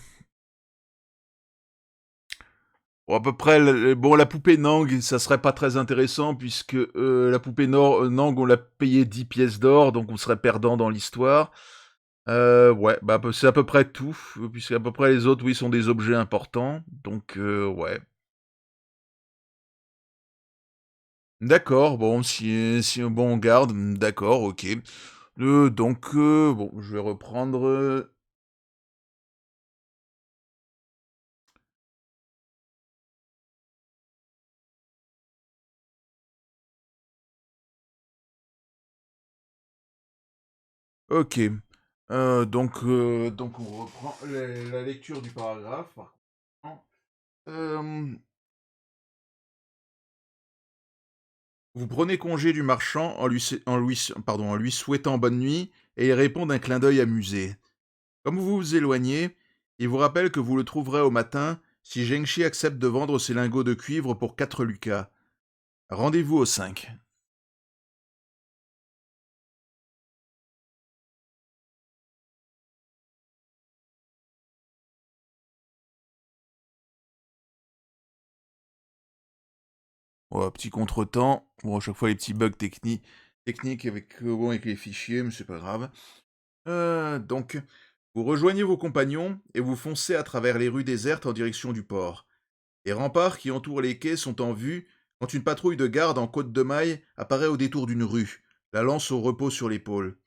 bon, à peu près bon, la poupée Nang, ça serait pas très intéressant puisque, la poupée Nang, on l'a payée 10 pièces d'or, donc on serait perdant dans l'histoire. Ouais, bah, c'est à peu près tout, puisqu'à peu près les autres, oui, sont des objets importants, donc ouais. D'accord, bon, si bon, on garde, d'accord, OK. Donc bon, je vais reprendre, OK. Donc on reprend la lecture du paragraphe, par contre. Hem, vous prenez congé du marchand en lui souhaitant bonne nuit et il répond d'un clin d'œil amusé. Comme vous vous éloignez, il vous rappelle que vous le trouverez au matin si Zhengxi accepte de vendre ses lingots de cuivre pour 4 lucas. Rendez-vous au 5. Oh, petit contretemps. Bon, à chaque fois, les petits bugs techniques avec, bon, avec les fichiers, mais c'est pas grave. Donc, vous rejoignez vos compagnons et vous foncez à travers les rues désertes en direction du port. Les remparts qui entourent les quais sont en vue quand une patrouille de garde en côte de maille apparaît au détour d'une rue, la lance au repos sur l'épaule.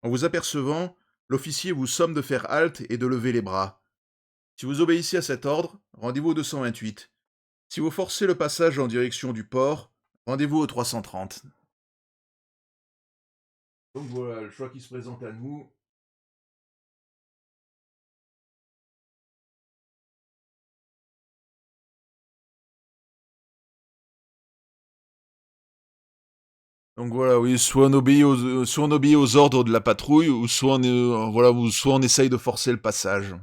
En vous apercevant, l'officier vous somme de faire halte et de lever les bras. Si vous obéissez à cet ordre, rendez-vous au 228. Si vous forcez le passage en direction du port, rendez-vous au 330. Donc voilà, le choix qui se présente à nous. Donc voilà, oui, soit on obéit aux ordres de la patrouille, ou soit voilà, ou soit on essaye de forcer le passage.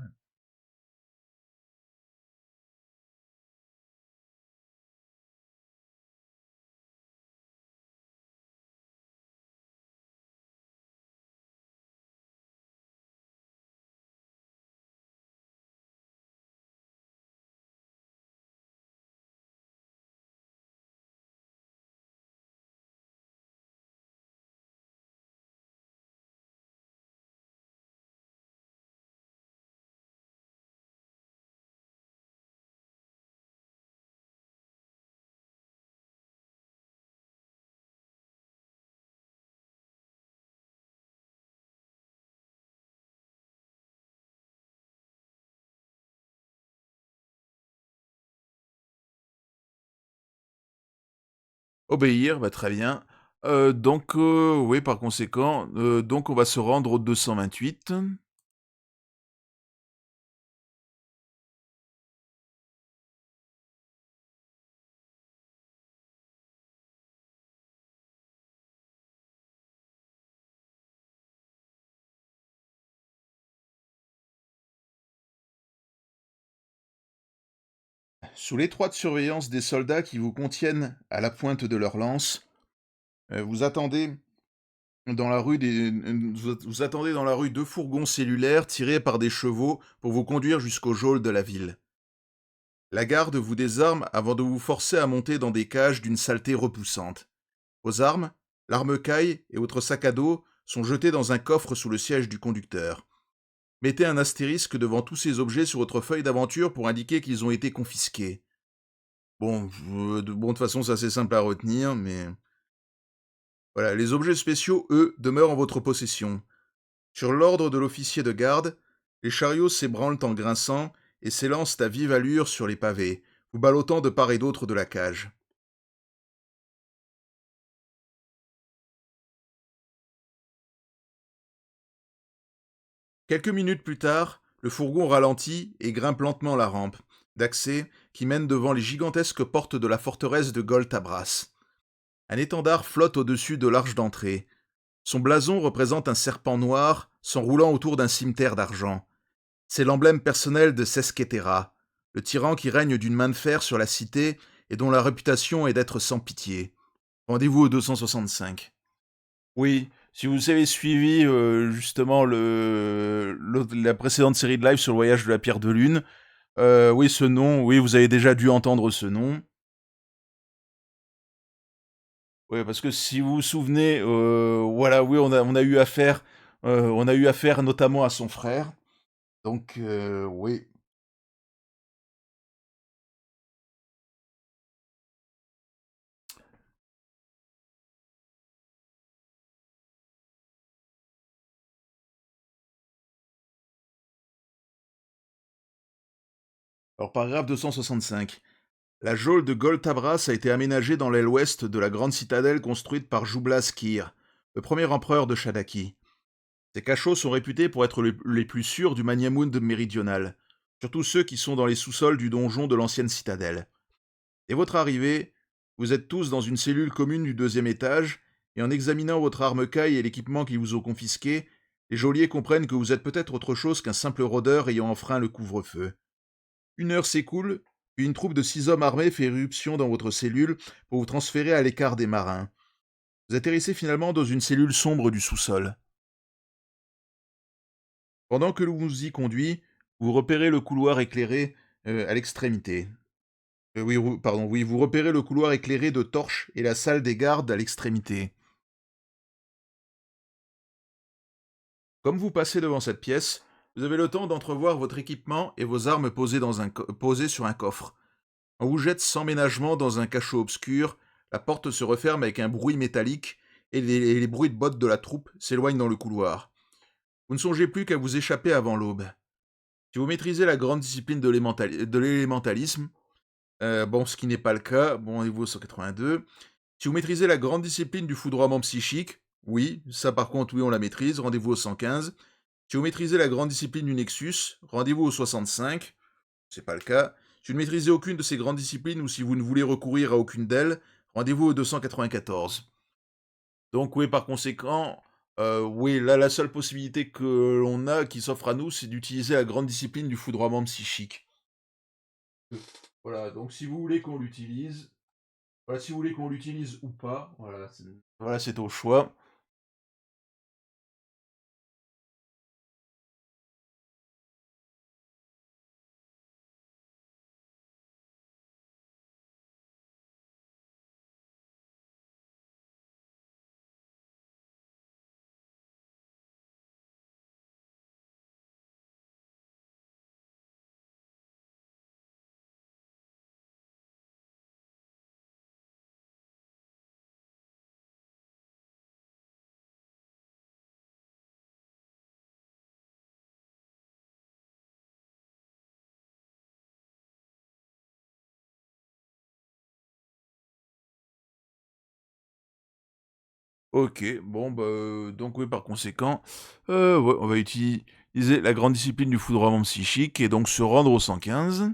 Obéir, bah très bien. Donc, oui, par conséquent, donc on va se rendre au 228. Sous l'étroite surveillance des soldats qui vous contiennent à la pointe de leurs lances, vous attendez vous attendez dans la rue deux fourgons cellulaires tirés par des chevaux pour vous conduire jusqu'au geôle de la ville. La garde vous désarme avant de vous forcer à monter dans des cages d'une saleté repoussante. Vos armes, l'arme-caille et votre sac à dos sont jetés dans un coffre sous le siège du conducteur. Mettez un astérisque devant tous ces objets sur votre feuille d'aventure pour indiquer qu'ils ont été confisqués. Bon, de toute façon, c'est assez simple à retenir, mais voilà, les objets spéciaux, eux, demeurent en votre possession. Sur l'ordre de l'officier de garde, les chariots s'ébranlent en grinçant et s'élancent à vive allure sur les pavés, vous ballottant de part et d'autre de la cage. Quelques minutes plus tard, Le fourgon ralentit et grimpe lentement la rampe d'accès qui mène devant les gigantesques portes de la forteresse de Goltabras. Un étendard flotte au-dessus de l'arche d'entrée. Son blason représente un serpent noir s'enroulant autour d'un cimeterre d'argent. C'est l'emblème personnel de Sesquetera, le tyran qui règne d'une main de fer sur la cité et dont la réputation est d'être sans pitié. Rendez-vous au 265. Oui, si vous avez suivi justement la précédente série de live sur le voyage de la pierre de lune, oui, ce nom, oui, vous avez déjà dû entendre ce nom. Oui, parce que si vous vous souvenez, voilà, oui, on a eu affaire notamment à son frère. Donc, oui. Alors, paragraphe 265. La geôle de Goltabras a été aménagée dans l'aile ouest de la grande citadelle construite par Jublas Kir, le premier empereur de Shadaki. Ces cachots sont réputés pour être les plus sûrs du Maniamund méridional, surtout ceux qui sont dans les sous-sols du donjon de l'ancienne citadelle. Dès votre arrivée, vous êtes tous dans une cellule commune du deuxième étage, et en examinant votre arme-caille et l'équipement qu'ils vous ont confisqué, les geôliers comprennent que vous êtes peut-être autre chose qu'un simple rôdeur ayant enfreint le couvre-feu. Une heure s'écoule, puis une troupe de 6 hommes armés fait éruption dans votre cellule pour vous transférer à l'écart des marins. Vous atterrissez finalement dans une cellule sombre du sous-sol. Pendant que l'on vous y conduit, vous repérez le couloir éclairé à l'extrémité. Oui, pardon, oui, vous repérez le couloir éclairé de torches et la salle des gardes à l'extrémité. Comme vous passez devant cette pièce, vous avez le temps d'entrevoir votre équipement et vos armes posées sur un coffre. On vous jette sans ménagement dans un cachot obscur, la porte se referme avec un bruit métallique et les bruits de bottes de la troupe s'éloignent dans le couloir. Vous ne songez plus qu'à vous échapper avant l'aube. Si vous maîtrisez la grande discipline de l'élémentalisme, bon, ce qui n'est pas le cas, bon, niveau 182. Si vous maîtrisez la grande discipline du foudroiement psychique, oui, ça par contre, oui, on la maîtrise, rendez-vous au 115. Si vous maîtrisez la grande discipline du Nexus, rendez-vous au 65. C'est pas le cas. Si vous ne maîtrisez aucune de ces grandes disciplines ou si vous ne voulez recourir à aucune d'elles, rendez-vous au 294. Donc oui, par conséquent, oui, là, la seule possibilité que l'on a, qui s'offre à nous, c'est d'utiliser la grande discipline du foudroiement psychique. Voilà, donc si vous voulez qu'on l'utilise, voilà, si vous voulez qu'on l'utilise ou pas, voilà, c'est au choix. Ok, bon, bah, donc oui, par conséquent, ouais, on va utiliser la grande discipline du foudroiement psychique et donc se rendre au 115.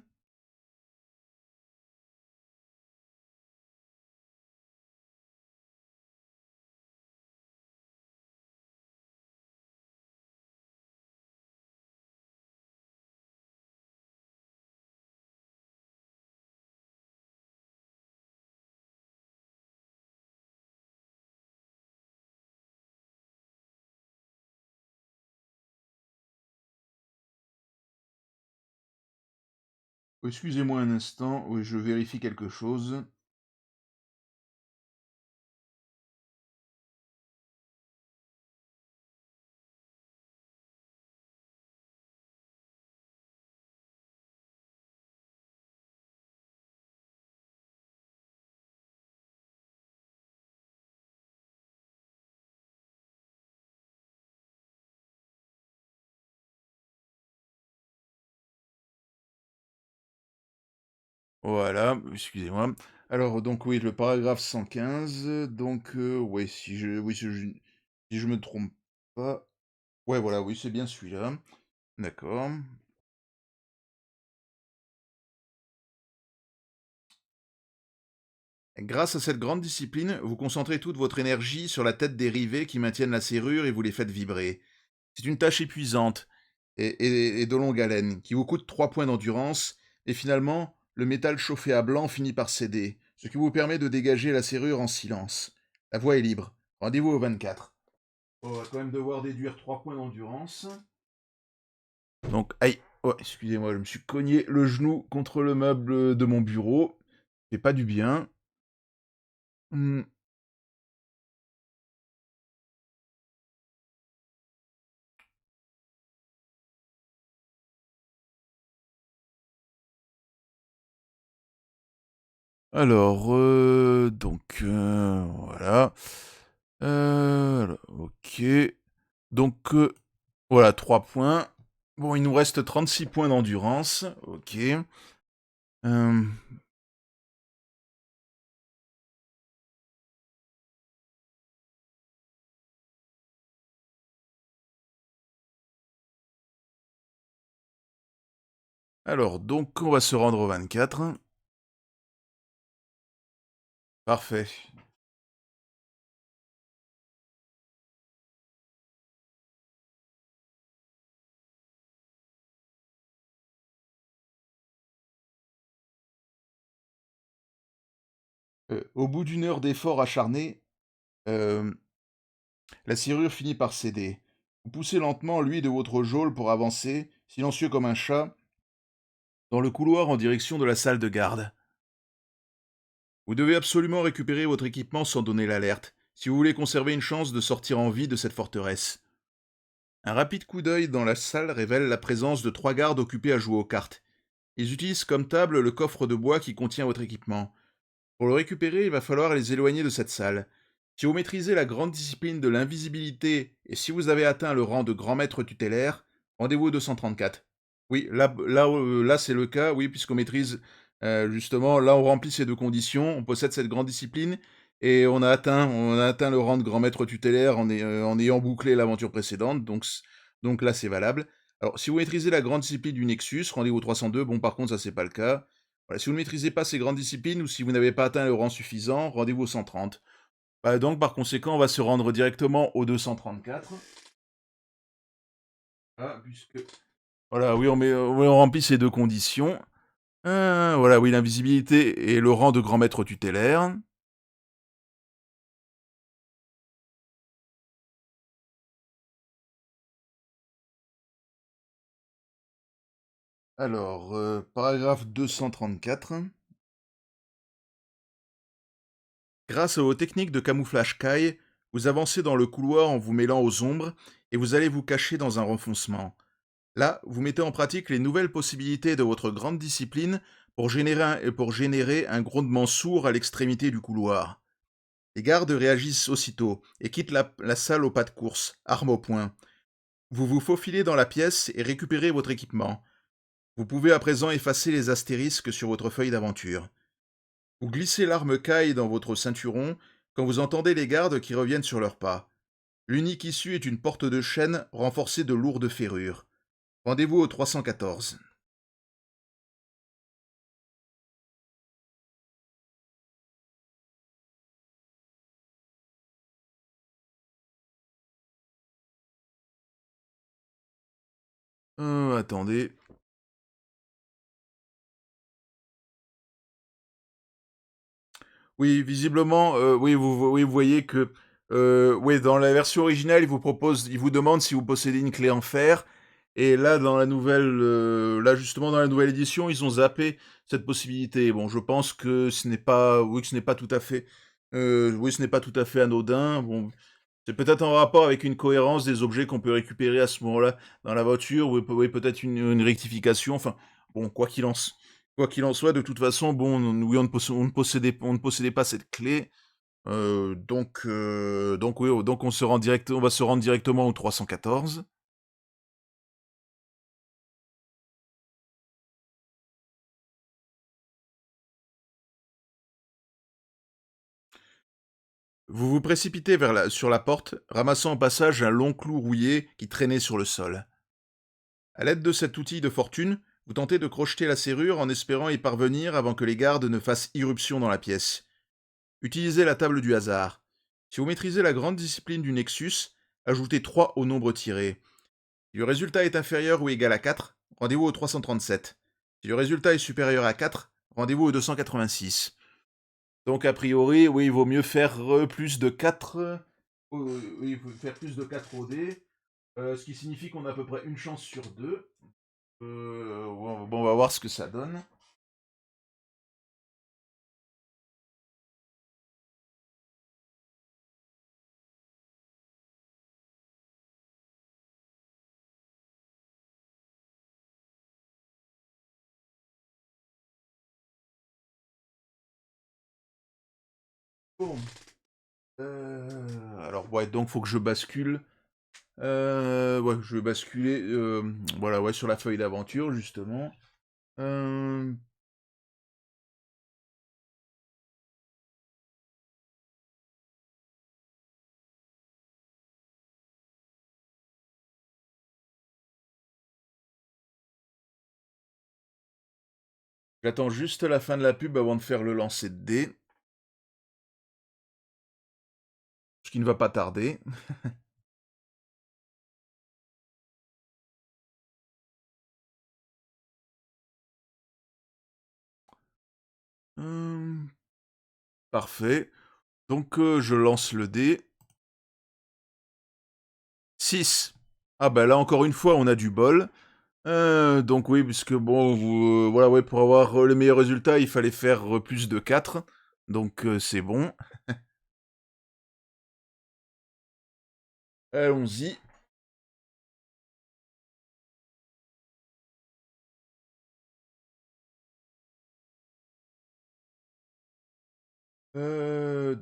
Excusez-moi un instant, oui, je vérifie quelque chose. Voilà, excusez-moi. Alors, donc oui, le paragraphe 115, donc, ouais, si je me trompe pas. Ouais, voilà, oui, c'est bien celui-là. D'accord. Grâce à cette grande discipline, vous concentrez toute votre énergie sur la tête des rivets qui maintiennent la serrure et vous les faites vibrer. C'est une tâche épuisante et de longue haleine, qui vous coûte 3 points d'endurance, et finalement, le métal chauffé à blanc finit par céder, ce qui vous permet de dégager la serrure en silence. La voie est libre. Rendez-vous au 24. On va quand même devoir déduire 3 points d'endurance. Donc, aïe, oh, excusez-moi, je me suis cogné le genou contre le meuble de mon bureau. C'est pas du bien. Hmm. Alors, voilà. Ok. Donc, voilà, 3 points. Bon, il nous reste 36 points d'endurance. Ok. Euh, alors, donc, on va se rendre au 24. Parfait. Au bout d'une heure d'efforts acharnés, euh, la serrure finit par céder. Vous poussez lentement lui de votre geôle pour avancer, silencieux comme un chat, dans le couloir en direction de la salle de garde. Vous devez absolument récupérer votre équipement sans donner l'alerte, si vous voulez conserver une chance de sortir en vie de cette forteresse. Un rapide coup d'œil dans la salle révèle la présence de 3 gardes occupés à jouer aux cartes. Ils utilisent comme table le coffre de bois qui contient votre équipement. Pour le récupérer, il va falloir les éloigner de cette salle. Si vous maîtrisez la grande discipline de l'invisibilité et si vous avez atteint le rang de grand maître tutélaire, rendez-vous au 234. Oui, là c'est le cas, oui, puisqu'on maîtrise justement, là on remplit ces deux conditions, on possède cette grande discipline et on a atteint le rang de grand maître tutélaire en ayant bouclé l'aventure précédente, donc là c'est valable. Alors, si vous maîtrisez la grande discipline du Nexus, rendez-vous au 302, bon par contre ça c'est pas le cas. Voilà, si vous ne maîtrisez pas ces grandes disciplines ou si vous n'avez pas atteint le rang suffisant, rendez-vous au 130. Donc par conséquent, on va se rendre directement au 234. Ah, puisque... Voilà, oui, oui, on remplit ces deux conditions. Voilà, oui, l'invisibilité et le rang de grand maître tutélaire. Alors, paragraphe 234. Grâce aux techniques de camouflage Kai, vous avancez dans le couloir en vous mêlant aux ombres et vous allez vous cacher dans un renfoncement. Là, vous mettez en pratique les nouvelles possibilités de votre grande discipline pour générer un grondement sourd à l'extrémité du couloir. Les gardes réagissent aussitôt et quittent la salle au pas de course, arme au poing. Vous vous faufilez dans la pièce et récupérez votre équipement. Vous pouvez à présent effacer les astérisques sur votre feuille d'aventure. Vous glissez l'arme caille dans votre ceinturon quand vous entendez les gardes qui reviennent sur leurs pas. L'unique issue est une porte de chêne renforcée de lourdes ferrures. Rendez-vous au 314. Attendez. Oui, visiblement, oui, vous voyez que, oui, dans la version originale, il vous demande si vous possédez une clé en fer. Et là, là justement dans la nouvelle édition, ils ont zappé cette possibilité. Bon, je pense que ce n'est pas tout à fait, oui, ce n'est pas tout à fait anodin. Bon, c'est peut-être en rapport avec une cohérence des objets qu'on peut récupérer à ce moment-là dans la voiture, ou oui, peut-être une rectification. Enfin, bon, quoi qu'il en soit, de toute façon, bon, oui, on ne possédait pas cette clé, donc oui, donc on va se rendre directement au 314. Vous vous précipitez sur la porte, ramassant au passage un long clou rouillé qui traînait sur le sol. À l'aide de cet outil de fortune, vous tentez de crocheter la serrure en espérant y parvenir avant que les gardes ne fassent irruption dans la pièce. Utilisez la table du hasard. Si vous maîtrisez la grande discipline du Nexus, ajoutez 3 au nombre tiré. Si le résultat est inférieur ou égal à 4, rendez-vous au 337. Si le résultat est supérieur à 4, rendez-vous au 286. Donc a priori, oui, il vaut mieux faire plus de 4. Oui, il faut faire plus de 4 au dé. Ce qui signifie qu'on a à peu près une chance sur deux. Bon, on va voir ce que ça donne. Bon. Alors, ouais, donc faut que je bascule. Ouais, je vais basculer. Voilà, ouais, sur la feuille d'aventure, justement. Euh, J'attends juste la fin de la pub avant de faire le lancer de dés. Ce qui ne va pas tarder. Hum, Parfait. Donc, je lance le dé. 6. Ah bah là, encore une fois, on a du bol. Donc oui, puisque bon, voilà, ouais, pour avoir le meilleur résultat, il fallait faire plus de 4. Donc c'est bon. Allons-y.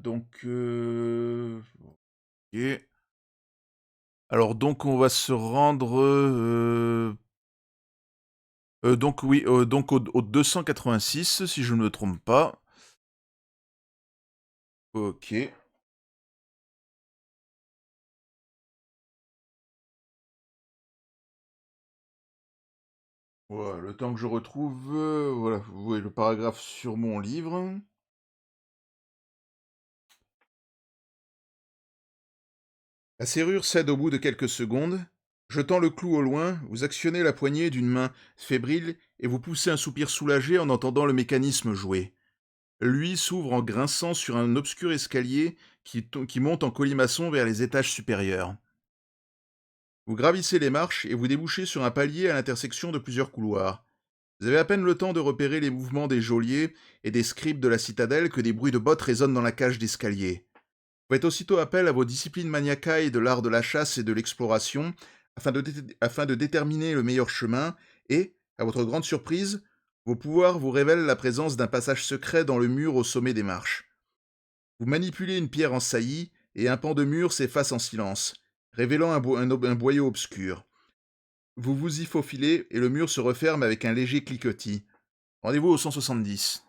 Ok. Alors donc on va se rendre... donc oui, donc au 286, si je ne me trompe pas. Ok. Voilà, le temps que je retrouve, voilà, vous voyez le paragraphe sur mon livre. La serrure cède au bout de quelques secondes. Jetant le clou au loin, vous actionnez la poignée d'une main fébrile et vous poussez un soupir soulagé en entendant le mécanisme jouer. Lui s'ouvre en grinçant sur un obscur escalier qui monte en colimaçon vers les étages supérieurs. Vous gravissez les marches et vous débouchez sur un palier à l'intersection de plusieurs couloirs. Vous avez à peine le temps de repérer les mouvements des geôliers et des scribes de la citadelle que des bruits de bottes résonnent dans la cage d'escalier. Vous faites aussitôt appel à vos disciplines maniacales de l'art de la chasse et de l'exploration afin de déterminer le meilleur chemin et, à votre grande surprise, vos pouvoirs vous révèlent la présence d'un passage secret dans le mur au sommet des marches. Vous manipulez une pierre en saillie et un pan de mur s'efface en silence, révélant un boyau obscur. Vous vous y faufilez et le mur se referme avec un léger cliquetis. Rendez-vous au 170.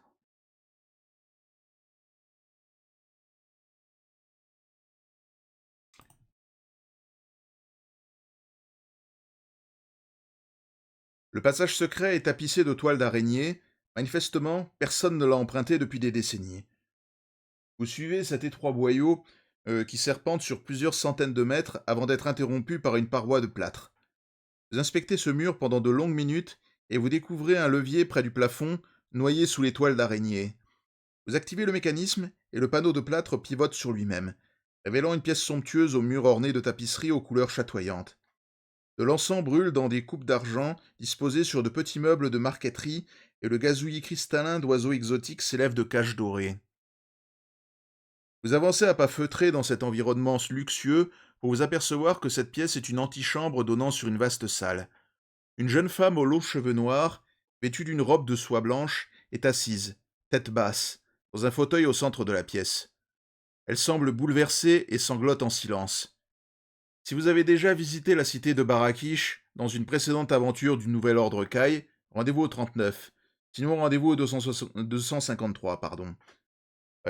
Le passage secret est tapissé de toiles d'araignée. Manifestement, personne ne l'a emprunté depuis des décennies. Vous suivez cet étroit boyau qui serpente sur plusieurs centaines de mètres avant d'être interrompu par une paroi de plâtre. Vous inspectez ce mur pendant de longues minutes et vous découvrez un levier près du plafond, noyé sous les toiles d'araignée. Vous activez le mécanisme et le panneau de plâtre pivote sur lui-même, révélant une pièce somptueuse au mur orné de tapisseries aux couleurs chatoyantes. De l'encens brûle dans des coupes d'argent disposées sur de petits meubles de marqueterie et le gazouillis cristallin d'oiseaux exotiques s'élève de cages dorées. Vous avancez à pas feutrés dans cet environnement luxueux pour vous apercevoir que cette pièce est une antichambre donnant sur une vaste salle. Une jeune femme aux longs cheveux noirs, vêtue d'une robe de soie blanche, est assise, tête basse, dans un fauteuil au centre de la pièce. Elle semble bouleversée et sanglote en silence. Si vous avez déjà visité la cité de Barakish dans une précédente aventure du Nouvel Ordre Kai, rendez-vous au 39. Sinon, rendez-vous au 253, pardon.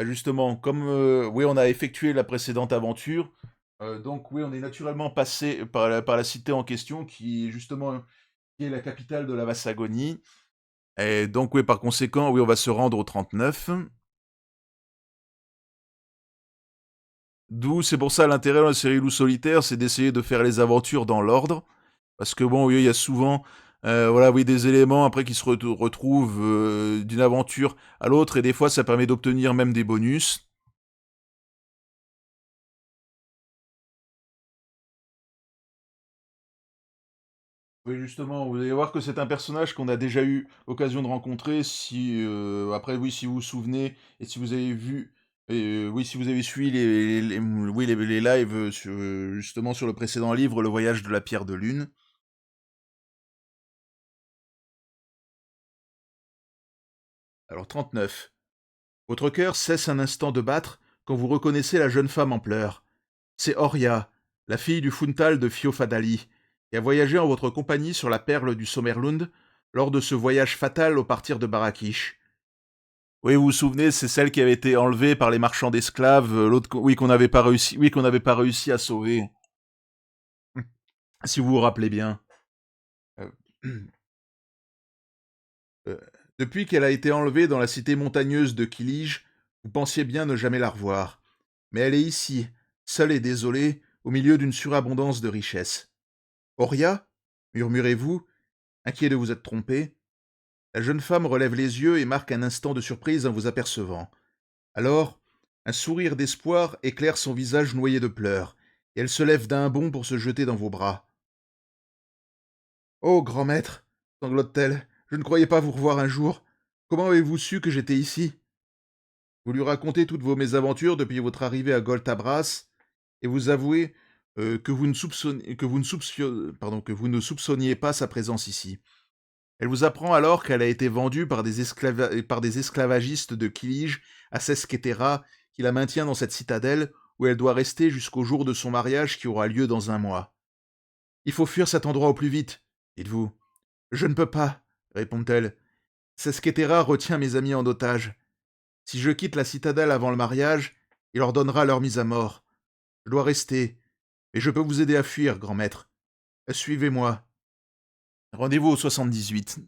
Justement, comme oui, on a effectué la précédente aventure, donc oui, on est naturellement passé par la cité en question, qui est justement qui est la capitale de la Vassagonie. Et donc, oui, par conséquent, oui, on va se rendre au 39. D'où, c'est pour ça l'intérêt dans la série Loup solitaire, c'est d'essayer de faire les aventures dans l'ordre. Parce que bon, oui, il y a souvent, voilà, oui, des éléments après qui se retrouvent d'une aventure à l'autre, et des fois ça permet d'obtenir même des bonus. Oui, justement, vous allez voir que c'est un personnage qu'on a déjà eu l'occasion de rencontrer. Si après, oui, si vous vous souvenez et si vous avez vu, oui, si vous avez suivi oui, les lives justement sur le précédent livre, Le Voyage de la Pierre de Lune. Alors 39. Votre cœur cesse un instant de battre quand vous reconnaissez la jeune femme en pleurs. C'est Oria, la fille du Funtal de Fiofadali, qui a voyagé en votre compagnie sur la perle du Sommerlund lors de ce voyage fatal au partir de Barakish. Oui, vous vous souvenez, c'est celle qui avait été enlevée par les marchands d'esclaves, l'autre, oui, qu'on n'avait pas réussi, oui, qu'on n'avait pas réussi à sauver. Si vous vous rappelez bien. Euh, euh, Depuis qu'elle a été enlevée dans la cité montagneuse de Kilij, vous pensiez bien ne jamais la revoir. Mais elle est ici, seule et désolée, au milieu d'une surabondance de richesses. Oria murmurez-vous, inquiet de vous être trompé. La jeune femme relève les yeux et marque un instant de surprise en vous apercevant. Alors, un sourire d'espoir éclaire son visage noyé de pleurs, et elle se lève d'un bond pour se jeter dans vos bras. Oh, grand maître, sanglote-t-elle, je ne croyais pas vous revoir un jour. Comment avez-vous su que j'étais ici? Vous lui racontez toutes vos mésaventures depuis votre arrivée à Goltabras, et vous avouez que vous ne soupçonniez pas sa présence ici. Elle vous apprend alors qu'elle a été vendue par par des esclavagistes de Kilij à Sesketera, qui la maintient dans cette citadelle où elle doit rester jusqu'au jour de son mariage qui aura lieu dans un mois. Il faut fuir cet endroit au plus vite, dites-vous. Je ne peux pas, répond-elle. Sesketera retient mes amis en otage. Si je quitte la citadelle avant le mariage, il ordonnera leur mise à mort. Je dois rester, et je peux vous aider à fuir, grand maître. Suivez-moi. Rendez-vous au 78.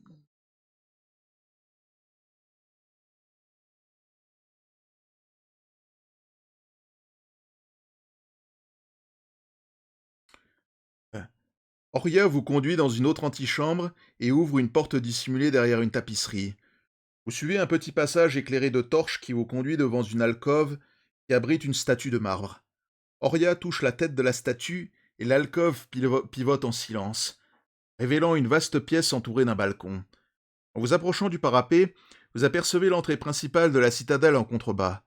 Oria vous conduit dans une autre antichambre et ouvre une porte dissimulée derrière une tapisserie. Vous suivez un petit passage éclairé de torches qui vous conduit devant une alcôve qui abrite une statue de marbre. Oria touche la tête de la statue et l'alcôve pivote en silence, révélant une vaste pièce entourée d'un balcon. En vous approchant du parapet, vous apercevez l'entrée principale de la citadelle en contrebas.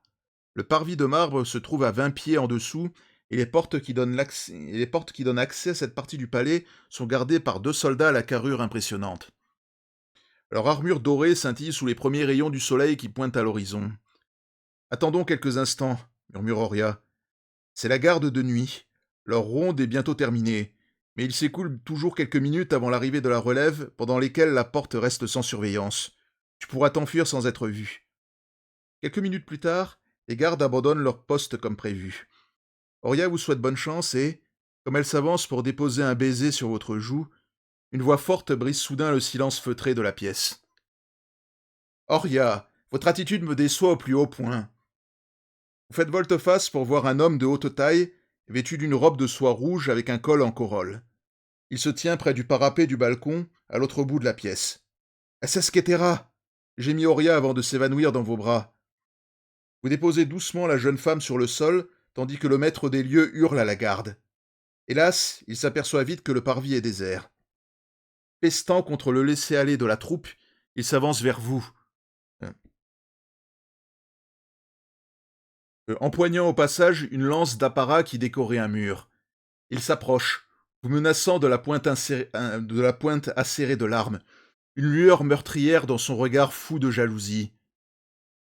Le parvis de marbre se trouve à 20 pieds en dessous et les portes qui donnent accès à cette partie du palais sont gardées par 2 soldats à la carrure impressionnante. Leur armure dorée scintille sous les premiers rayons du soleil qui pointent à l'horizon. Attendons quelques instants, murmure Oria. C'est la garde de nuit. Leur ronde est bientôt terminée, mais il s'écoule toujours quelques minutes avant l'arrivée de la relève, pendant lesquelles la porte reste sans surveillance. Tu pourras t'enfuir sans être vu. Quelques minutes plus tard, les gardes abandonnent leur poste comme prévu. Oria vous souhaite bonne chance et, comme elle s'avance pour déposer un baiser sur votre joue, une voix forte brise soudain le silence feutré de la pièce. Oria, votre attitude me déçoit au plus haut point. Vous faites volte-face pour voir un homme de haute taille, vêtu d'une robe de soie rouge avec un col en corolle. Il se tient près du parapet du balcon, à l'autre bout de la pièce. Sesketera gémit Oria avant de s'évanouir dans vos bras. Vous déposez doucement la jeune femme sur le sol, tandis que le maître des lieux hurle à la garde. Hélas, il s'aperçoit vite que le parvis est désert. Pestant contre le laisser-aller de la troupe, il s'avance vers vous, empoignant au passage une lance d'apparat qui décorait un mur. Il s'approche, vous menaçant de la pointe acérée de l'arme, une lueur meurtrière dans son regard fou de jalousie.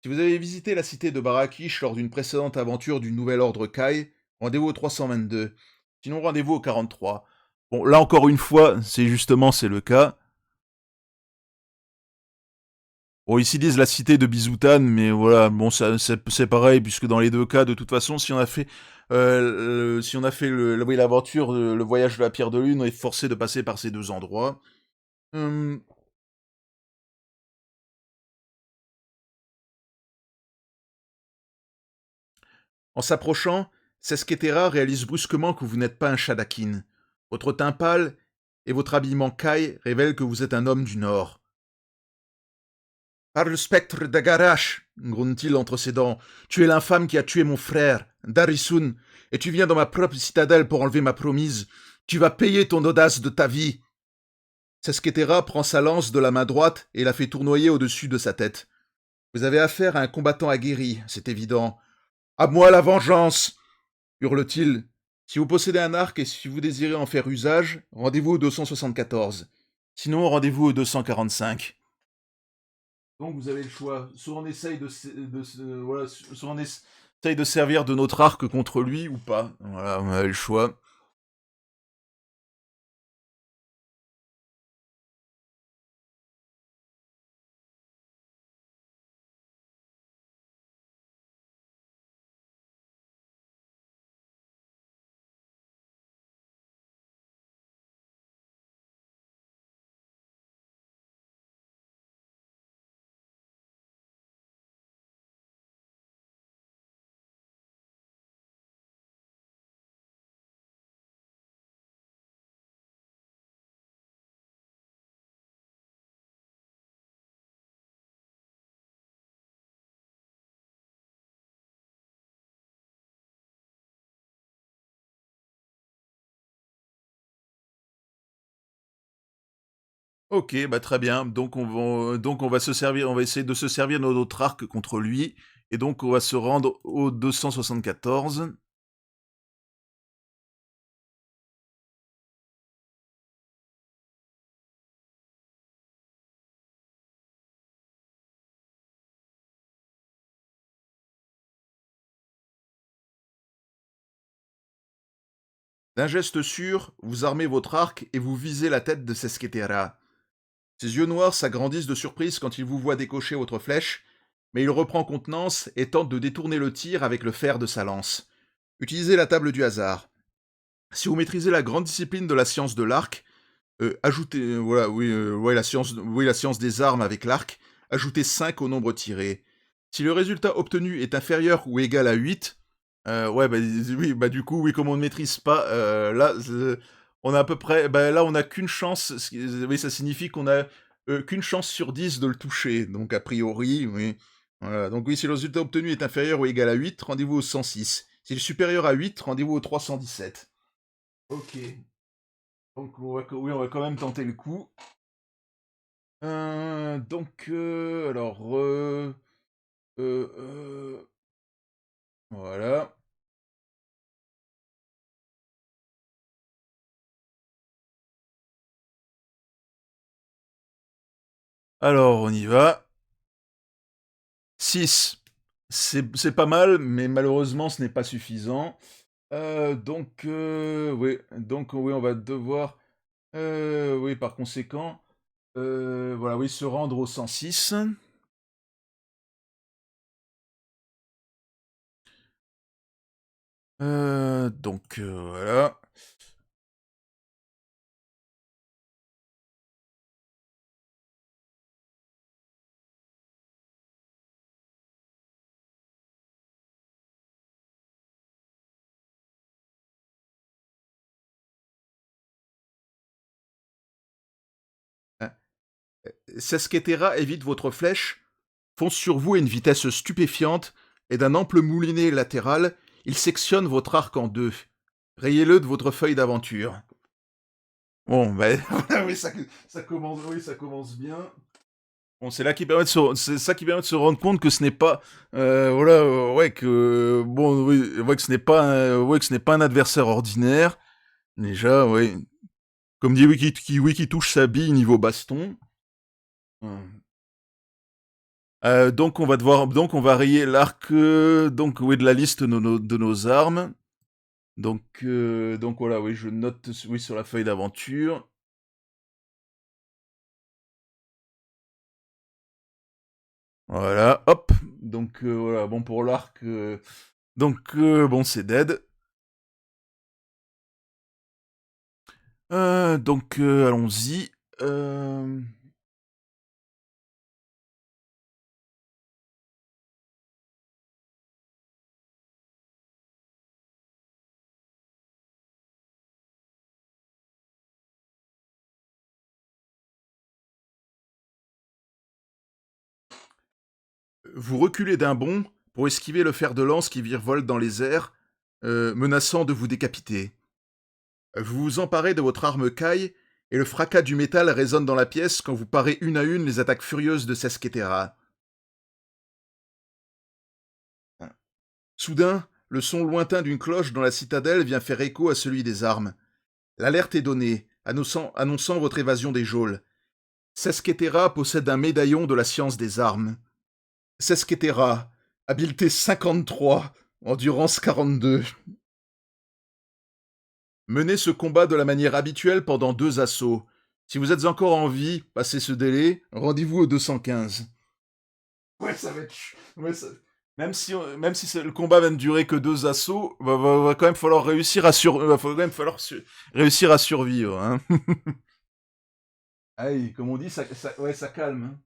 Si vous avez visité la cité de Barakish lors d'une précédente aventure du Nouvel Ordre Kai, rendez-vous au 322. Sinon, rendez-vous au 43. Bon, là encore une fois, c'est le cas. Bon, ici disent la cité de Bizoutan, mais voilà, bon, c'est pareil, puisque dans les deux cas, de toute façon, si on a fait oui, l'aventure, le voyage de la Pierre de Lune, on est forcé de passer par ces deux endroits. Hum, En s'approchant, Sesketera réalise brusquement que vous n'êtes pas un Shadakin. Votre teint pâle et votre habillement caille révèlent que vous êtes un homme du Nord. Par le spectre d'Agarash, gronde-t-il entre ses dents, tu es l'infâme qui a tué mon frère, Darisun, et tu viens dans ma propre citadelle pour enlever ma promise. Tu vas payer ton audace de ta vie. Sesketera prend sa lance de la main droite et la fait tournoyer au-dessus de sa tête. Vous avez affaire à un combattant aguerri, c'est évident. À moi la vengeance hurle-t-il. Si vous possédez un arc et si vous désirez en faire usage, rendez-vous au 274. Sinon, rendez-vous au 245. Donc vous avez le choix. Soit on essaye voilà, soit on essaye de servir de notre arc contre lui ou pas. Voilà, on a le choix. Ok, bah très bien. Donc on va se servir, on va essayer de se servir de notre arc contre lui. Et donc on va se rendre au 274. D'un geste sûr, vous armez votre arc et vous visez la tête de Sesketera. Ses yeux noirs s'agrandissent de surprise quand il vous voit décocher votre flèche, mais il reprend contenance et tente de détourner le tir avec le fer de sa lance. Utilisez la table du hasard. Si vous maîtrisez la grande discipline de la science de l'arc, ajoutez voilà, ouais, la science des armes avec l'arc, ajoutez 5 au nombre tiré. Si le résultat obtenu est inférieur ou égal à 8, ouais, bah, oui, bah du coup, oui, comme on ne maîtrise pas, là, on a à peu près, bah là, on a qu'une chance, oui, ça signifie qu'on a qu'une chance sur 10 de le toucher, donc a priori, oui. Voilà. Donc oui, si le résultat obtenu est inférieur ou égal à 8, rendez-vous au 106. S'il est supérieur à 8, rendez-vous au 317. Ok. Donc oui, on va quand même tenter le coup. Alors, voilà. Alors, on y va. 6. C'est pas mal, mais malheureusement, ce n'est pas suffisant. Oui, oui, on va devoir, oui, par conséquent, voilà, oui, se rendre au 106. Voilà. Sesketera évite votre flèche, fonce sur vous à une vitesse stupéfiante, et d'un ample moulinet latéral, il sectionne votre arc en deux. Rayez-le de votre feuille d'aventure. Bon, ben voilà, oui, ça commence bien. Bon, c'est ça qui permet de se rendre compte que ce n'est pas, voilà, ouais, que bon, oui, ouais, que ce n'est pas, ouais, que ce n'est pas un adversaire ordinaire. Déjà, oui. Comme dit Wiki, Wiki touche sa bille niveau baston. Donc on va rayer l'arc, donc oui, de la liste de nos armes. Donc voilà, oui, je note, oui, sur la feuille d'aventure. Voilà, hop. Donc voilà, bon pour l'arc. Bon, c'est dead. Allons-y. Vous reculez d'un bond pour esquiver le fer de lance qui virevolte dans les airs, menaçant de vous décapiter. Vous vous emparez de votre arme caille et le fracas du métal résonne dans la pièce quand vous parez une à une les attaques furieuses de Sesketera. Soudain, le son lointain d'une cloche dans la citadelle vient faire écho à celui des armes. L'alerte est donnée, annonçant votre évasion des geôles. Sesketera possède un médaillon de la science des armes. Sesketera, habileté 53, endurance 42. Menez ce combat de la manière habituelle pendant 2 assauts. Si vous êtes encore en vie, passez ce délai, rendez-vous au 215. Ouais, ça va être... Ouais, ça... Même si le combat va ne durer que 2 assauts, va quand même falloir réussir à réussir à survivre. Hein. Aïe, comme on dit, ouais, ça calme. Hein.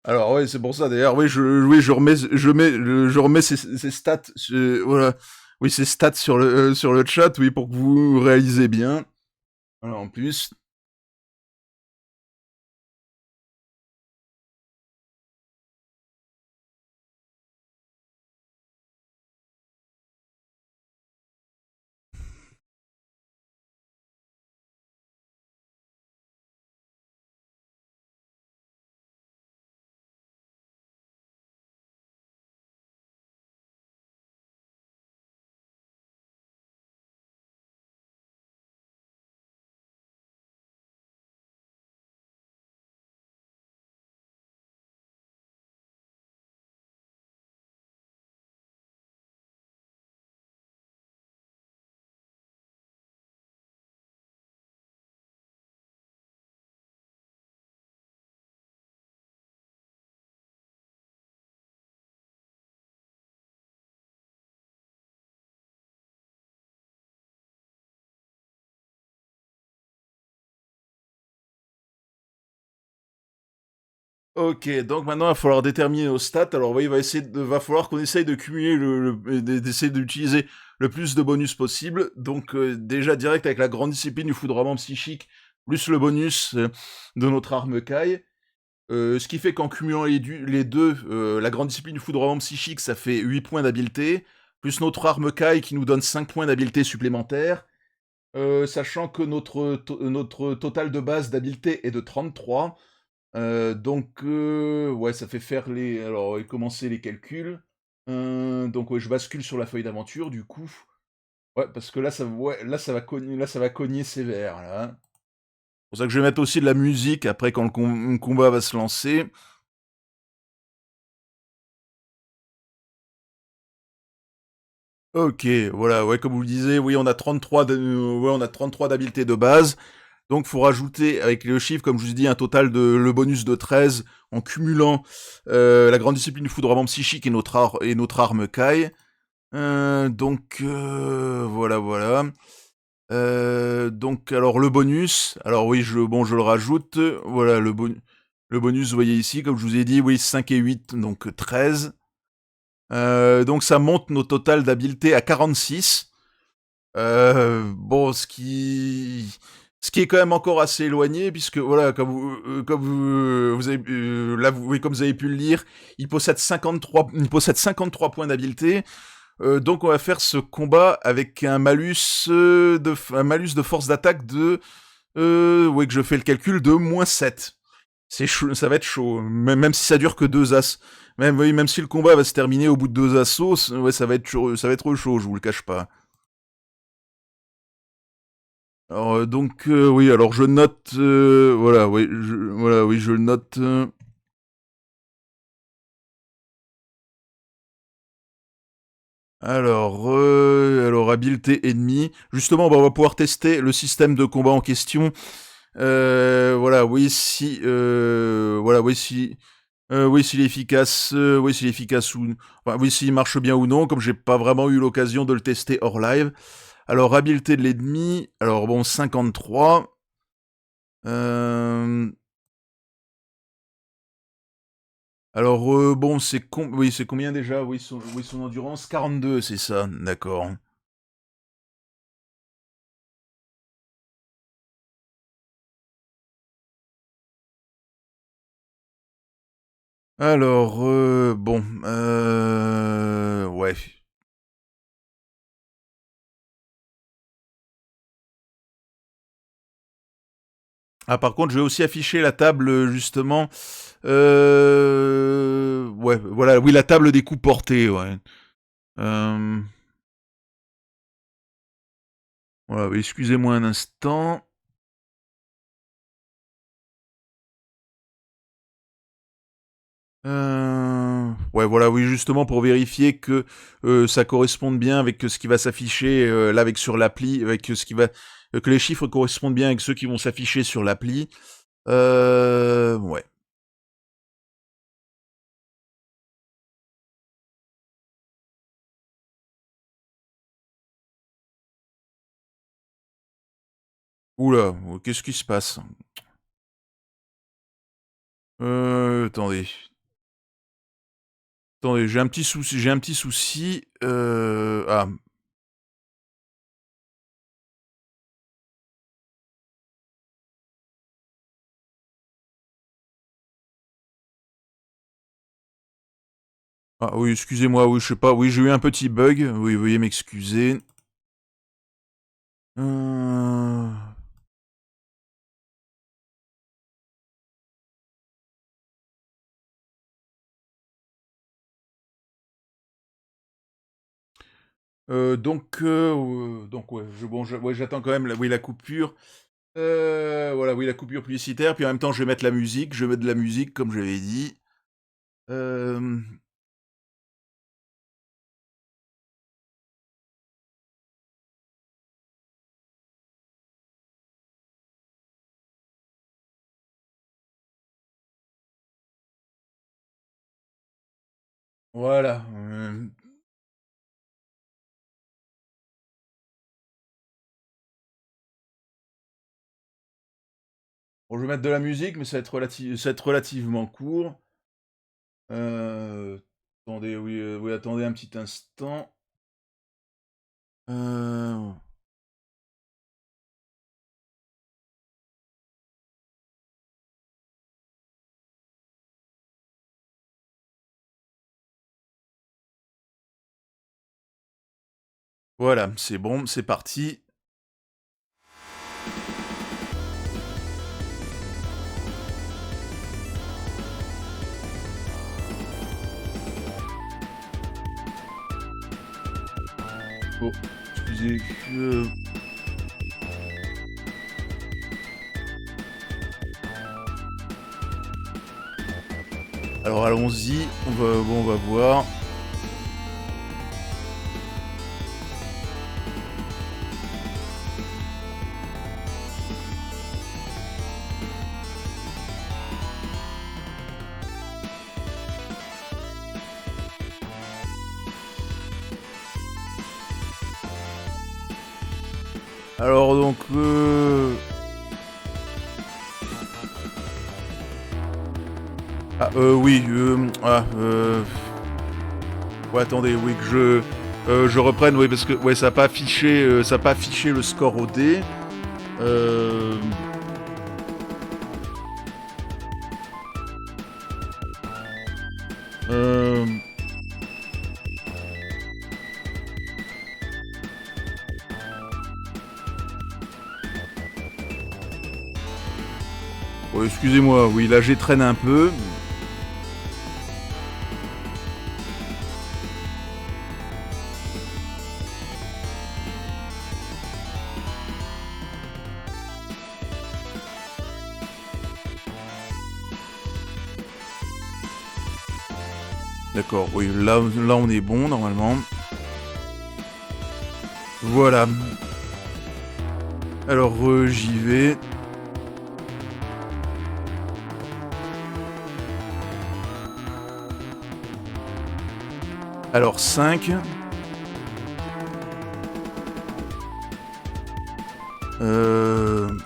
Alors ouais, c'est pour ça d'ailleurs. Oui, je remets ces stats, voilà. Oui, ces stats sur le chat, oui, pour que vous réalisez bien. Voilà, en plus. Ok, donc maintenant il va falloir déterminer nos stats. Alors oui, va falloir qu'on essaye de cumuler d'essayer d'utiliser le plus de bonus possible. Donc déjà direct avec la grande discipline du foudroiement psychique, plus le bonus de notre arme caille. Ce qui fait qu'en cumulant les deux, la grande discipline du foudroiement psychique, ça fait 8 points d'habileté, plus notre arme caille qui nous donne 5 points d'habileté supplémentaires, sachant que notre total de base d'habileté est de 33. Donc, ouais, ça fait faire les... Alors, commencer les calculs. Donc, ouais, je bascule sur la feuille d'aventure, du coup. Ouais, parce que là, ça va cogner sévère, là. C'est pour ça que je vais mettre aussi de la musique après quand le combat va se lancer. Ok, voilà, ouais, comme vous le disiez, oui, on a 33 d'habileté de base. Donc, faut rajouter, avec le chiffre, comme je vous ai dit, un total de le bonus de 13, en cumulant la grande discipline du foudroiement psychique et notre arme caille. Voilà, voilà. Donc, alors, le bonus, alors oui, je le rajoute. Voilà, le bonus, vous voyez ici, comme je vous ai dit, oui, 5 et 8, donc 13. Donc, ça monte nos totals d'habileté à 46. Bon, ce qui est quand même encore assez éloigné, puisque voilà, vous avez, là, comme vous avez pu le lire, il possède 53 points d'habileté. Donc on va faire ce combat avec un malus de force d'attaque ouais, que je fais le calcul de -7. C'est chaud, ça va être chaud, même si ça dure que 2 as. Oui, même si le combat va se terminer au bout de 2 assauts, ouais, ça va être chaud, je vous le cache pas. Alors donc oui, alors je note voilà, oui, je le note. Alors habileté ennemie. Justement, bah, on va pouvoir tester le système de combat en question. Voilà, oui, s'il est efficace, s'il est efficace ou, enfin, oui, s'il marche bien ou non. Comme j'ai pas vraiment eu l'occasion de le tester hors live. Alors habileté de l'ennemi. Alors bon, 53. Hem, alors, bon, oui, c'est combien déjà? Oui, son endurance? 42, c'est ça? D'accord. Alors, bon, ouais. Ah, par contre, je vais aussi afficher la table, justement, ouais, voilà, oui, la table des coups portés, ouais. Hem, voilà, oui, excusez-moi un instant. Ouais, voilà, oui, justement pour vérifier que, ça corresponde bien avec, ce qui va s'afficher, là, avec sur l'appli, avec, ce qui va que les chiffres correspondent bien avec ceux qui vont s'afficher sur l'appli. Ouais. Ouh là, qu'est-ce qui se passe? Attendez, attendez, j'ai un petit souci, ah, ah oui, excusez-moi, oui, je sais pas, oui, j'ai eu un petit bug, oui, veuillez m'excuser. Heu, donc ouais, ouais, j'attends quand même la coupure. Voilà, oui, la coupure publicitaire, puis en même temps, je vais mettre la musique, je vais mettre de la musique comme j'avais dit. Hem, voilà, bon, je vais mettre de la musique, mais ça va être relativement court. Attendez, oui, oui, attendez un petit instant. Heu, voilà, c'est bon, c'est parti. Oh, excusez, alors allons-y, on va voir. Alors donc, oui, ouais, attendez, oui, je reprenne, oui, parce que, ouais, ça a pas affiché le score au dé. Hem, hem, ouais, excusez-moi, oui, là, j'étrenne un peu. D'accord, oui, là, on est bon, normalement. Voilà. Alors, j'y vais. Alors 5. Heu,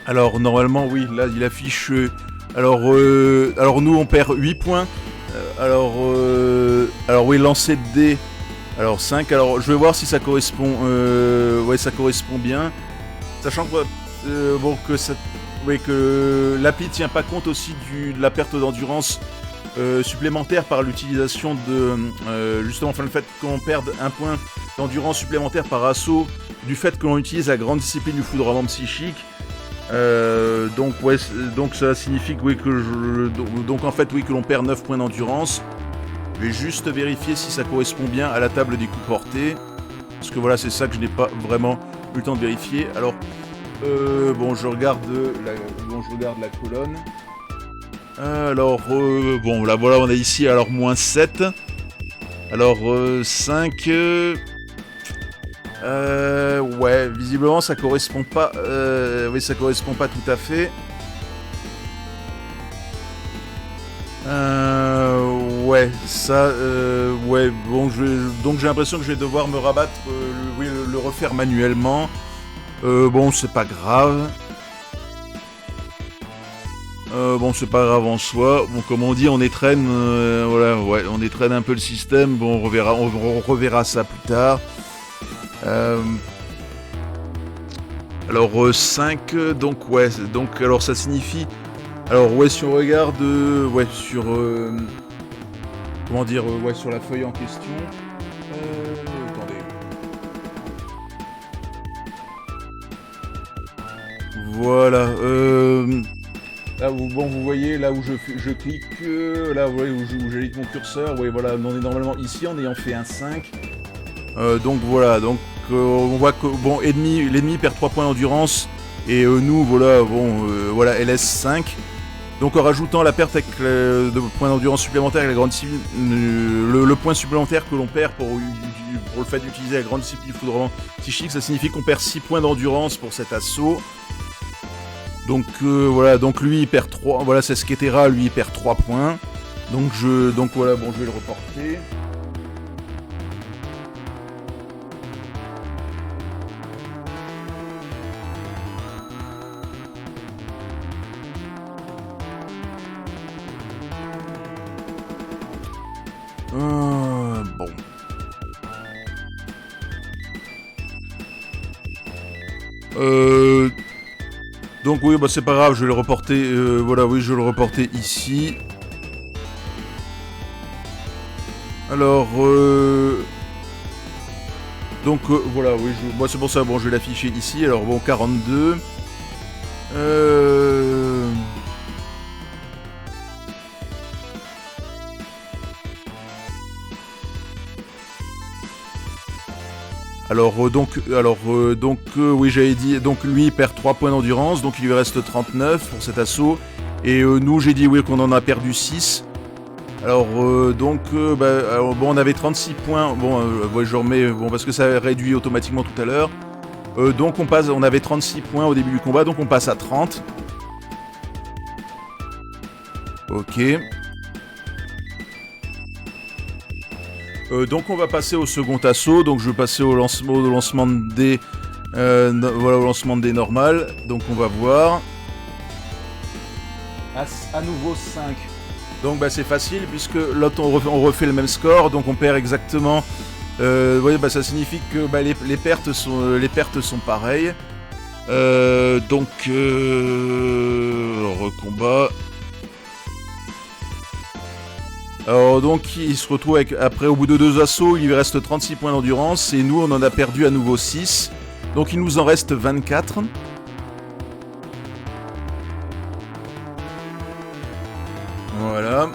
Alors normalement oui, là il affiche... alors nous on perd 8 points. Alors oui, lancer de dés. Alors 5, alors je vais voir si ça correspond... ouais, ça correspond bien. Sachant que, bon, que, ça, ouais, que l'appli tient pas compte aussi de la perte d'endurance supplémentaire par l'utilisation de... justement, enfin le fait qu'on perde un point d'endurance supplémentaire par assaut du fait que l'on utilise la grande discipline du foudroiement psychique. Donc ouais, donc ça signifie que oui, donc en fait oui, que l'on perd 9 points d'endurance. Je vais juste vérifier si ça correspond bien à la table des coups portés. Parce que voilà, c'est ça que je n'ai pas vraiment eu le temps de vérifier. Alors, bon, je regarde la colonne. Alors, bon, là voilà, on a ici alors moins 7. Alors, 5. Ouais, visiblement ça correspond pas. Oui, ça correspond pas tout à fait. Ouais, ça, ouais, bon, donc j'ai l'impression que je vais devoir me rabattre, oui, le refaire manuellement. Bon, c'est pas grave. Bon, c'est pas grave en soi. Bon, comme on dit, on étraîne, voilà, ouais, on étraîne un peu le système. Bon, on reverra ça plus tard. Alors 5, donc ouais, donc alors ça signifie. Alors ouais, si on regarde, ouais, sur, comment dire, ouais, sur la feuille en question. Attendez. Voilà. Là, bon, vous voyez, là où je clique, là ouais, où j'indique mon curseur, ouais, voilà, on est normalement ici en ayant fait un 5. Donc voilà, donc on voit que bon, l'ennemi perd 3 points d'endurance et nous, voilà, bon, voilà, LS 5. Donc en rajoutant la perte avec de points d'endurance supplémentaires avec la grande discipline, le point supplémentaire que l'on perd pour le fait d'utiliser la grande discipline foudroiement psychique, ça signifie qu'on perd 6 points d'endurance pour cet assaut. Donc voilà, donc lui il perd 3, voilà, c'est Sketera, lui il perd 3 points. Donc voilà, bon, je vais le reporter. Bon. Donc oui, bah c'est pas grave, je vais le reporter. Voilà, oui, je vais le reporter ici. Alors, donc voilà, oui, moi c'est pour ça. Bon, je vais l'afficher ici. Alors bon, 42. Oui, j'avais dit, donc lui il perd 3 points d'endurance, donc il lui reste 39 pour cet assaut. Et nous, j'ai dit oui qu'on en a perdu 6. Alors, bon, on avait 36 points. Bon, ouais, je remets, bon, parce que ça réduit automatiquement tout à l'heure. Donc on avait 36 points au début du combat, donc on passe à 30. Ok. Donc on va passer au second assaut. Donc je vais passer au lancement de dés. Voilà, au lancement de dés normal. Donc on va voir. À nouveau 5. Donc bah, c'est facile puisque l'autre on refait le même score. Donc on perd exactement. Ouais, bah, ça signifie que bah, les pertes sont pareilles. Donc recombat. Alors donc il se retrouve avec, après au bout de 2 assauts, il lui reste 36 points d'endurance et nous on en a perdu à nouveau 6. Donc il nous en reste 24. Voilà.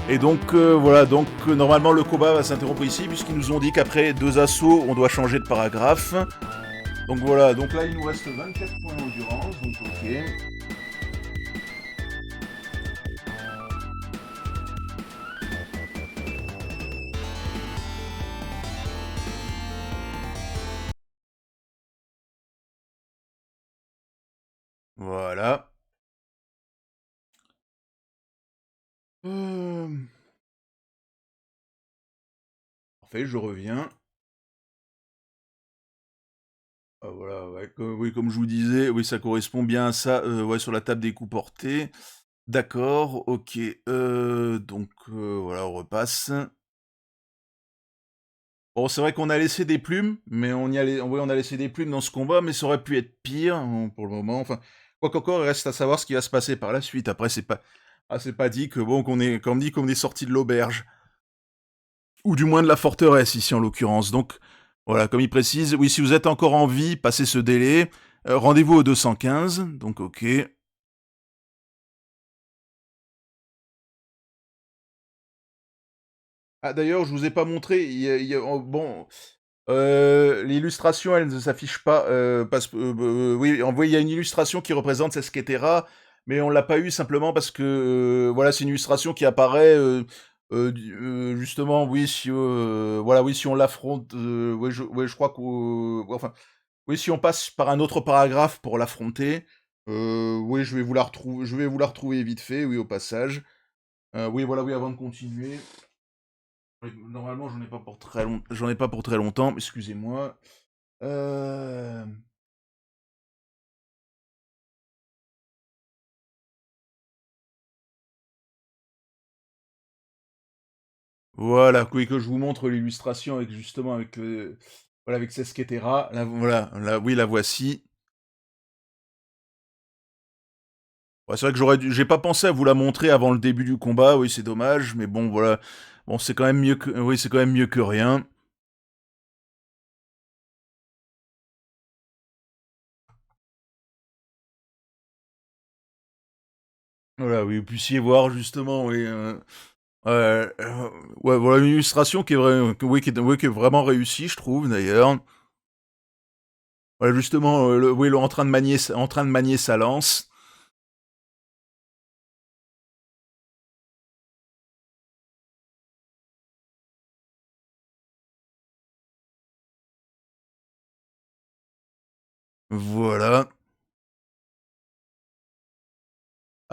Et donc voilà, donc normalement le combat va s'interrompre ici puisqu'ils nous ont dit qu'après 2 assauts on doit changer de paragraphe. Donc voilà, donc là il nous reste 24 points d'endurance, donc ok. Voilà. Parfait, je reviens. Ah voilà, ouais, oui, comme je vous disais, oui, ça correspond bien à ça, ouais, sur la table des coups portés. D'accord, OK, voilà, on repasse. Bon, c'est vrai qu'on a laissé des plumes, mais on a laissé des plumes dans ce combat, mais ça aurait pu être pire, pour le moment, enfin, quoi qu'encore, il reste à savoir ce qui va se passer par la suite. Après, c'est pas dit que bon, qu'on est sorti de l'auberge. Ou du moins de la forteresse, ici, en l'occurrence. Donc, voilà, comme il précise, oui, si vous êtes encore en vie, passez ce délai, rendez-vous au 215, donc OK. Ah d'ailleurs, je vous ai pas montré, oh, bon, l'illustration, elle ne s'affiche pas, parce que, oui, en vrai, il y a une illustration qui représente Sesquetera, mais on l'a pas eu simplement parce que, voilà, c'est une illustration qui apparaît, justement, oui, si, voilà, oui, si on l'affronte, ouais, je crois qu'au ouais, enfin, oui, si on passe par un autre paragraphe pour l'affronter, oui, je vais vous la retrouver vite fait, oui, au passage. Oui, voilà, oui, avant de continuer. Oui, normalement, j'en ai pas pour très longtemps, excusez-moi. Hem, voilà, oui, que je vous montre l'illustration avec justement avec, voilà, avec Sesquetera. Là, voilà, là, oui, la voici. Ouais, c'est vrai que j'ai pas pensé à vous la montrer avant le début du combat, oui, c'est dommage, mais bon, voilà. Bon, c'est quand même mieux que oui, c'est quand même mieux que rien. Voilà, oui, vous puissiez voir justement, oui, ouais, ouais, voilà une illustration qui est vrai que oui, qui est vraiment réussie, je trouve, d'ailleurs. Voilà, justement, en train de manier sa lance. Voilà.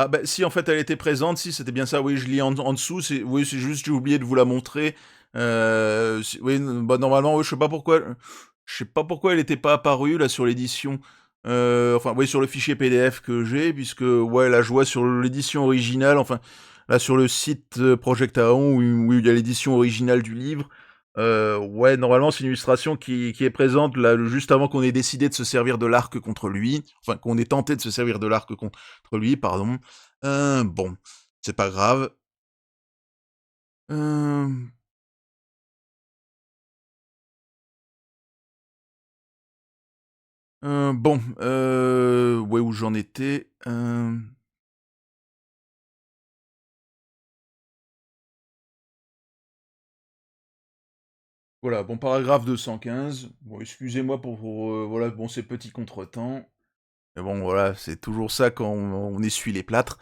Ah bah si, en fait, elle était présente, si, c'était bien ça, oui, je lis en dessous, c'est juste j'ai oublié de vous la montrer. Oui, bah, normalement, oui, je sais pas pourquoi elle était pas apparue là sur l'édition, enfin, oui, sur le fichier PDF que j'ai puisque, ouais, là, je vois sur l'édition originale, enfin, là, sur le site, Project Aon où il y a l'édition originale du livre, ouais, normalement, c'est une illustration qui est présente là, juste avant qu'on ait décidé de se servir de l'arc contre lui, enfin, qu'on ait tenté de se servir de l'arc contre lui, pardon. Bon, c'est pas grave. Hem, bon, ouais, où j'en étais? Voilà, bon, paragraphe 215. Bon, excusez-moi pour, voilà, bon, ces petits contretemps. Mais bon, voilà, c'est toujours ça quand on essuie les plâtres.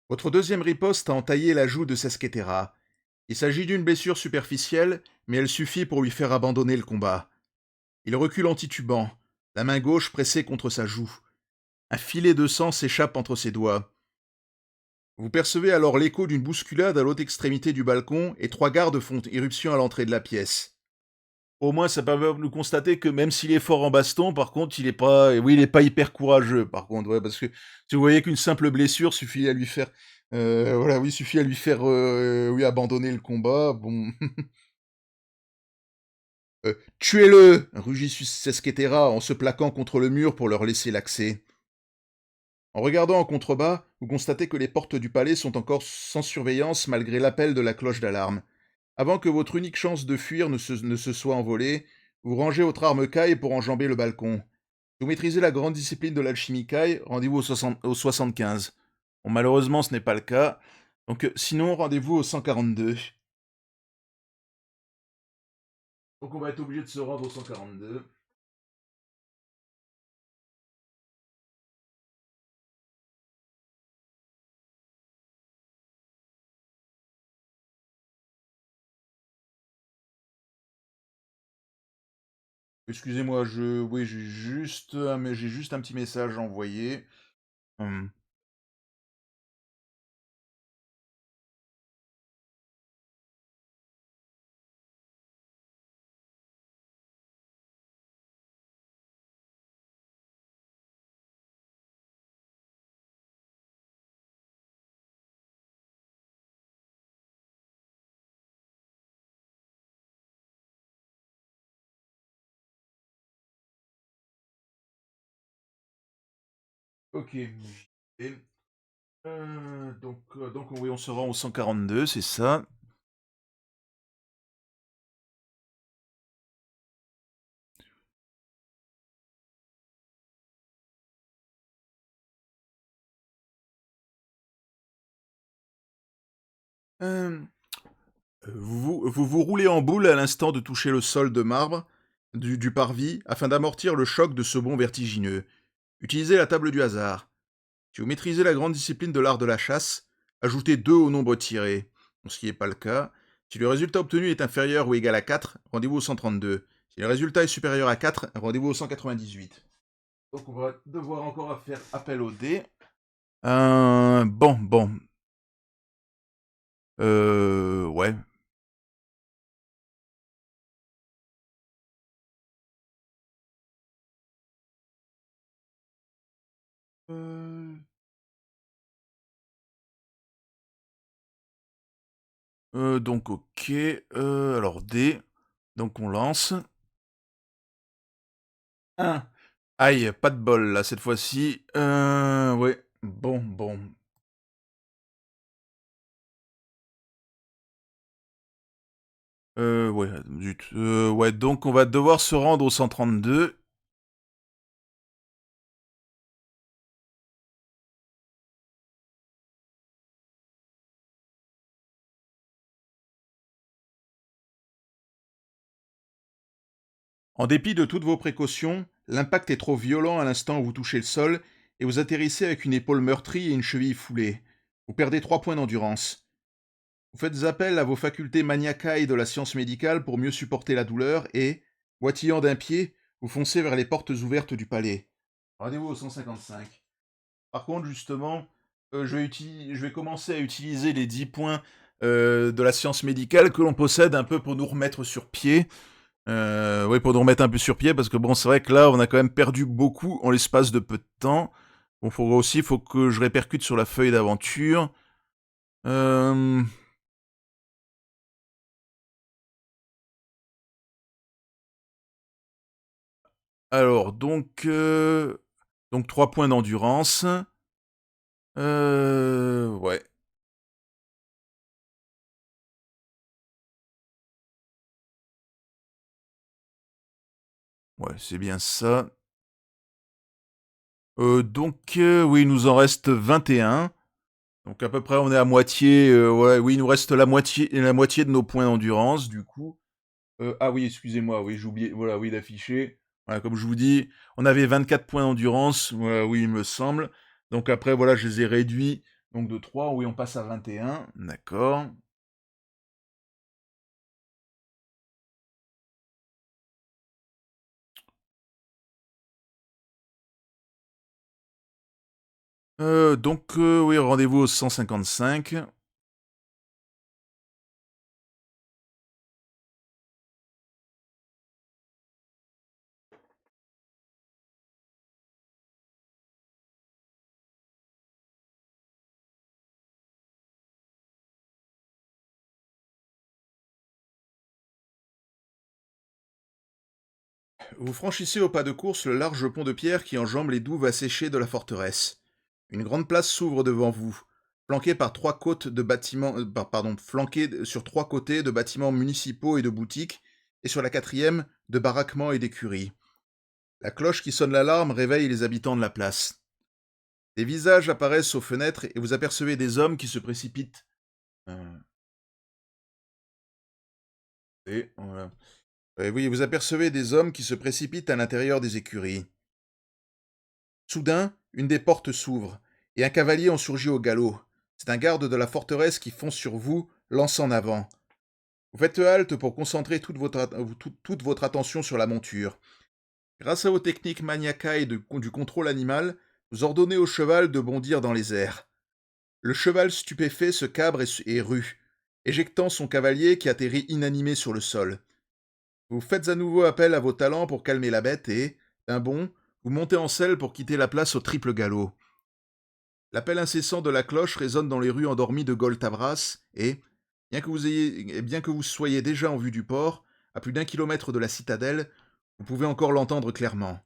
Votre deuxième riposte a entaillé la joue de Sesquetera. Il s'agit d'une blessure superficielle, mais elle suffit pour lui faire abandonner le combat. Il recule en titubant, la main gauche pressée contre sa joue. Un filet de sang s'échappe entre ses doigts. Vous percevez alors l'écho d'une bousculade à l'autre extrémité du balcon et trois gardes font irruption à l'entrée de la pièce. Au moins, ça permet de nous constater que même s'il est fort en baston, par contre, il est pas hyper courageux. Par contre, ouais, parce que si vous voyez qu'une simple blessure suffit à lui faire, voilà, oui, suffit à lui faire, oui, abandonner le combat. Bon, tuez-le, rugit Sesquetera en se plaquant contre le mur pour leur laisser l'accès. En regardant en contrebas, vous constatez que les portes du palais sont encore sans surveillance malgré l'appel de la cloche d'alarme. Avant que votre unique chance de fuir ne se soit envolée, vous rangez votre arme caille pour enjamber le balcon. Vous maîtrisez la grande discipline de l'alchimie caille, rendez-vous au 75. Bon, malheureusement, ce n'est pas le cas. Donc, sinon, rendez-vous au 142. Donc, on va être obligé de se rendre au 142. Excusez-moi, oui, j'ai juste un petit message à envoyer. Hum. Ok. Et, donc oui, on se rend au 142, c'est ça. Euh, vous roulez en boule à l'instant de toucher le sol de marbre du parvis afin d'amortir le choc de ce bond vertigineux. Utilisez la table du hasard. Si vous maîtrisez la grande discipline de l'art de la chasse, ajoutez 2 au nombre tiré, ce qui n'est pas le cas. Si le résultat obtenu est inférieur ou égal à 4, rendez-vous au 132. Si le résultat est supérieur à 4, rendez-vous au 198. Donc on va devoir encore faire appel au dé. Bon. Ouais. Euh, donc ok. Alors dé. Donc on lance. 1. Aïe, pas de bol là cette fois-ci. Ouais. Bon. Ouais, zut. Ouais, donc on va devoir se rendre au 132. En dépit de toutes vos précautions, l'impact est trop violent à l'instant où vous touchez le sol et vous atterrissez avec une épaule meurtrie et une cheville foulée. Vous perdez 3 points d'endurance. Vous faites appel à vos facultés maniacales de la science médicale pour mieux supporter la douleur et, boitillant d'un pied, vous foncez vers les portes ouvertes du palais. Rendez-vous au 155. Par contre, justement, je vais commencer à utiliser les 10 points de la science médicale que l'on possède un peu pour nous remettre sur pied. Oui, pour nous remettre un peu sur pied, parce que bon, c'est vrai que là, on a quand même perdu beaucoup en l'espace de peu de temps. Bon, faut que je répercute sur la feuille d'aventure. Euh, alors, donc 3 points d'endurance. Ouais, ouais, c'est bien ça. Oui, il nous en reste 21. Donc à peu près, on est à moitié. Ouais, oui, il nous reste la moitié de nos points d'endurance, du coup. Ah oui, excusez-moi, oui, j'ai oublié, voilà, oui, d'afficher. Voilà, comme je vous dis, on avait 24 points d'endurance, voilà, oui, il me semble. Donc après, voilà, je les ai réduits. Donc de 3, oui, on passe à 21. D'accord. Oui, rendez-vous au 155. Vous franchissez au pas de course le large pont de pierre qui enjambe les douves asséchées de la forteresse. Une grande place s'ouvre devant vous, flanquée par trois côtes de bâtiments, flanquée sur trois côtés de bâtiments municipaux et de boutiques, et sur la quatrième de baraquements et d'écuries. La cloche qui sonne l'alarme réveille les habitants de la place. Des visages apparaissent aux fenêtres et vous apercevez des hommes qui se précipitent. Euh, voilà. Oui, vous apercevez des hommes qui se précipitent à l'intérieur des écuries. Soudain, une des portes s'ouvre, et un cavalier en surgit au galop. C'est un garde de la forteresse qui fonce sur vous, lance en avant. Vous faites halte pour concentrer toute votre attention sur la monture. Grâce à vos techniques maniacales du contrôle animal, vous ordonnez au cheval de bondir dans les airs. Le cheval stupéfait se cabre et rue, éjectant son cavalier qui atterrit inanimé sur le sol. Vous faites à nouveau appel à vos talents pour calmer la bête et, d'un bond, vous montez en selle pour quitter la place au triple galop. L'appel incessant de la cloche résonne dans les rues endormies de Goltavras et, bien que vous soyez déjà en vue du port, à plus d'1 kilomètre de la citadelle, vous pouvez encore l'entendre clairement.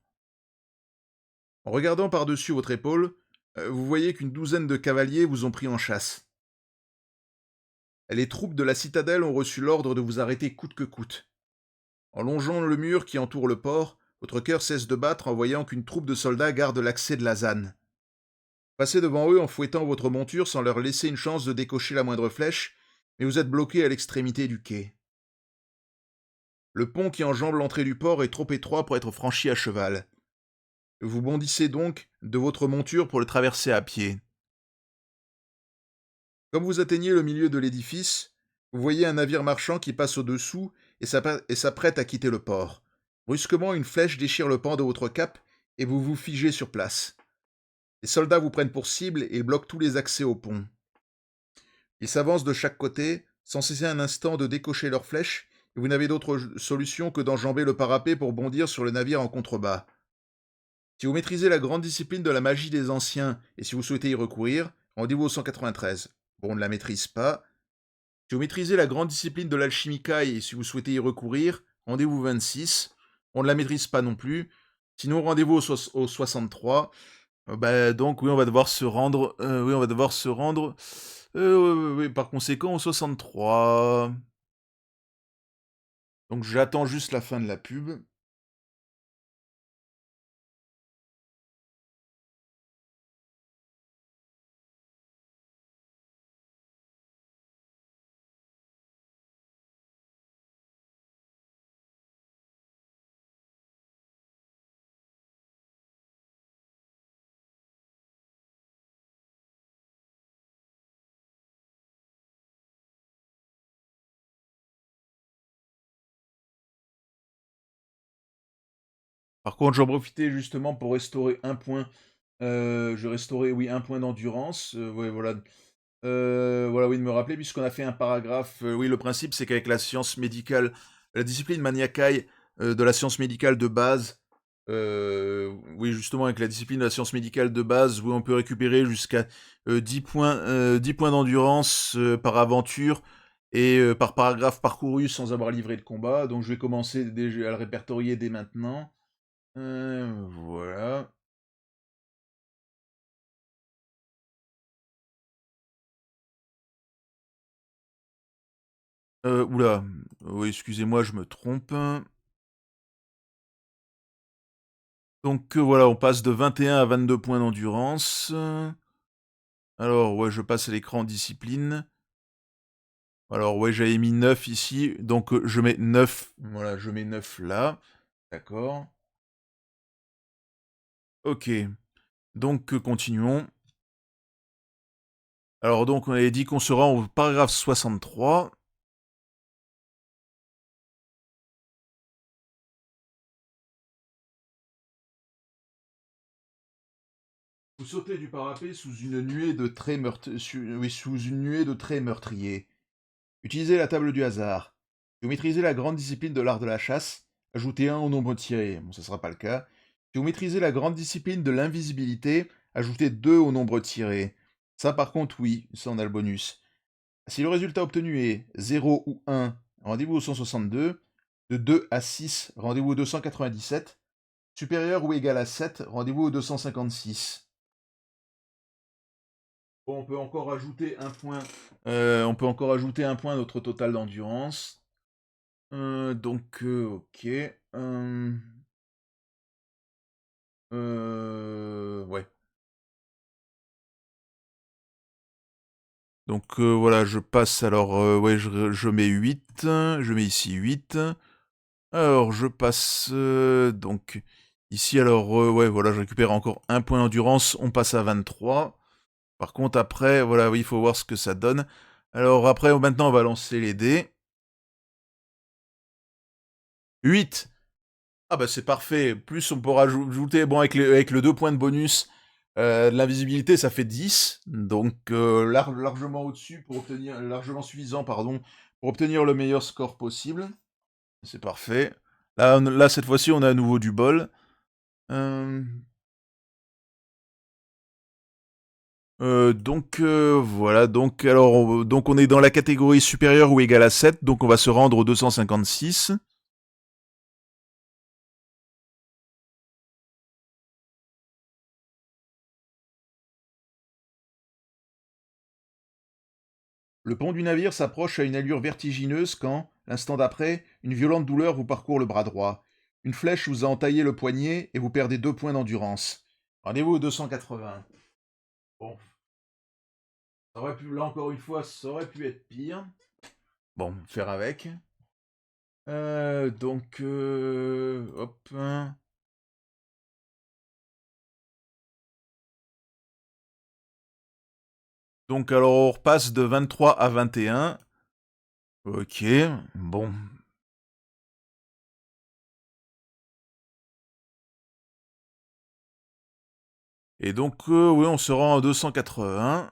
En regardant par-dessus votre épaule, vous voyez qu'une douzaine de cavaliers vous ont pris en chasse. Les troupes de la citadelle ont reçu l'ordre de vous arrêter coûte que coûte. En longeant le mur qui entoure le port, votre cœur cesse de battre en voyant qu'une troupe de soldats garde l'accès de la ZAN. Passez devant eux en fouettant votre monture sans leur laisser une chance de décocher la moindre flèche, mais vous êtes bloqué à l'extrémité du quai. Le pont qui enjambe l'entrée du port est trop étroit pour être franchi à cheval. Vous bondissez donc de votre monture pour le traverser à pied. Comme vous atteignez le milieu de l'édifice, vous voyez un navire marchand qui passe au-dessous et s'apprête à quitter le port. Brusquement, une flèche déchire le pan de votre cape et vous vous figez sur place. Les soldats vous prennent pour cible et bloquent tous les accès au pont. Ils s'avancent de chaque côté, sans cesser un instant de décocher leurs flèches, et vous n'avez d'autre solution que d'enjamber le parapet pour bondir sur le navire en contrebas. Si vous maîtrisez la grande discipline de la magie des anciens et si vous souhaitez y recourir, rendez-vous au 193. Bon, on ne la maîtrise pas. Si vous maîtrisez la grande discipline de l'alchimie Kai et si vous souhaitez y recourir, rendez-vous 26. On ne la maîtrise pas non plus. Sinon, rendez-vous au 63. Donc oui, on va devoir se rendre. Oui, on va devoir se rendre. Oui, par conséquent, au 63. Donc j'attends juste la fin de la pub. Par contre, j'en profitais justement pour restaurer un point. Je restaurais, oui, un point d'endurance. Ouais, voilà. Voilà, oui, de me rappeler, puisqu'on a fait un paragraphe. Oui, le principe, c'est qu'avec la science médicale, la discipline maniacaille de la science médicale de base, oui, justement, avec la discipline de la science médicale de base, oui, on peut récupérer jusqu'à 10 points d'endurance par aventure et par paragraphe parcouru sans avoir livré de combat. Donc, je vais commencer déjà à le répertorier dès maintenant. Voilà. Oula, oui, excusez-moi, je me trompe. Donc voilà, on passe de 21 à 22 points d'endurance. Alors ouais, je passe à l'écran discipline. Alors ouais, j'avais mis 9 ici, donc je mets 9. Voilà, je mets 9 là. D'accord. Ok. Donc continuons. Alors donc on avait dit qu'on se rend au paragraphe 63. Vous sautez du parapet sous une nuée de traits meurtriers. Utilisez la table du hasard. Si vous maîtrisez la grande discipline de l'art de la chasse, ajoutez 1 au nombre tiré. Bon, ça ne sera pas le cas. Si vous maîtrisez la grande discipline de l'invisibilité, ajoutez 2 au nombre tiré. Ça, par contre, oui, ça, on a le bonus. Si le résultat obtenu est 0 ou 1, rendez-vous au 162. De 2 à 6, rendez-vous au 297. Supérieur ou égal à 7, rendez-vous au 256. Bon, on peut encore ajouter un point. On peut encore ajouter un point à notre total d'endurance. Ok. Ouais. Donc voilà, je passe alors, ouais, je mets 8, je mets ici 8. Alors je passe, donc ici alors, ouais, voilà, je récupère encore un point d'endurance, on passe à 23. Par contre après, voilà, oui, il faut voir ce que ça donne. Alors après, maintenant on va lancer les dés. 8. Ah bah c'est parfait. Plus on pourra ajouter, bon, avec le 2 points de bonus, de l'invisibilité, ça fait 10. Donc largement au-dessus pour obtenir, largement suffisant, pardon, pour obtenir le meilleur score possible. C'est parfait. Là cette fois-ci, on a à nouveau du bol. Voilà, donc on est dans la catégorie supérieure ou égale à 7, donc on va se rendre au 256. Le pont du navire s'approche à une allure vertigineuse quand, l'instant d'après, une violente douleur vous parcourt le bras droit. Une flèche vous a entaillé le poignet et vous perdez 2 points d'endurance. Rendez-vous au 280. Bon, ça aurait pu, là encore une fois, ça aurait pu être pire. Bon, faire avec. Hop. Donc alors on repasse de 23 à 21. Ok, bon. Et donc, oui, on se rend à 280.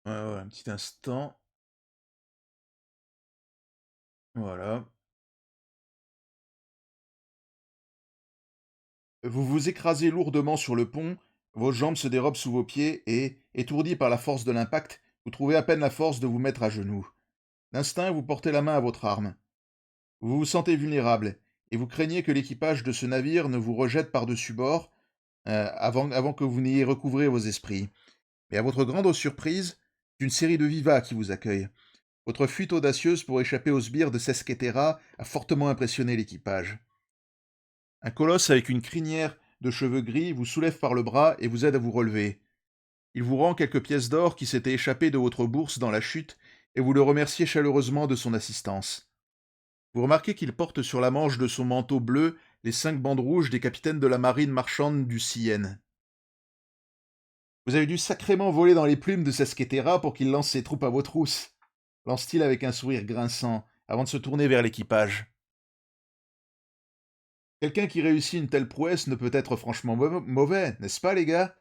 Ouais, ouais, un petit instant. Voilà. Vous vous écrasez lourdement sur le pont, vos jambes se dérobent sous vos pieds et, étourdi par la force de l'impact, vous trouvez à peine la force de vous mettre à genoux. D'instinct, vous portez la main à votre arme. Vous vous sentez vulnérable, et vous craignez que l'équipage de ce navire ne vous rejette par-dessus bord avant que vous n'ayez recouvré vos esprits. Mais à votre grande surprise, c'est une série de vivats qui vous accueille. Votre fuite audacieuse pour échapper aux sbires de Sesquetera a fortement impressionné l'équipage. Un colosse avec une crinière de cheveux gris vous soulève par le bras et vous aide à vous relever. Il vous rend quelques pièces d'or qui s'étaient échappées de votre bourse dans la chute et vous le remerciez chaleureusement de son assistance. Vous remarquez qu'il porte sur la manche de son manteau bleu les 5 bandes rouges des capitaines de la marine marchande du Sienne. Vous avez dû sacrément voler dans les plumes de Sesquetera pour qu'il lance ses troupes à vos trousses, lance-t-il avec un sourire grinçant, avant de se tourner vers l'équipage. Quelqu'un qui réussit une telle prouesse ne peut être franchement mauvais, n'est-ce pas, les gars?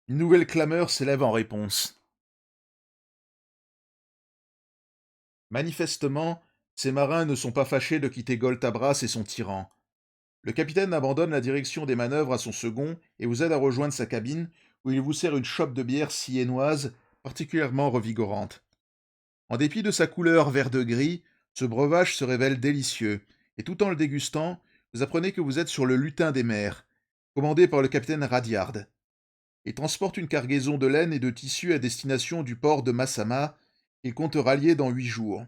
Une nouvelle clameur s'élève en réponse. Manifestement, ces marins ne sont pas fâchés de quitter Goltabras et son tyran. Le capitaine abandonne la direction des manœuvres à son second et vous aide à rejoindre sa cabine, où il vous sert une chope de bière siennoise particulièrement revigorante. En dépit de sa couleur vert-de-gris, ce breuvage se révèle délicieux, et tout en le dégustant, vous apprenez que vous êtes sur le Lutin des mers, commandé par le capitaine Radiard. Il transporte une cargaison de laine et de tissus à destination du port de Massama, qu'il compte rallier dans 8 jours.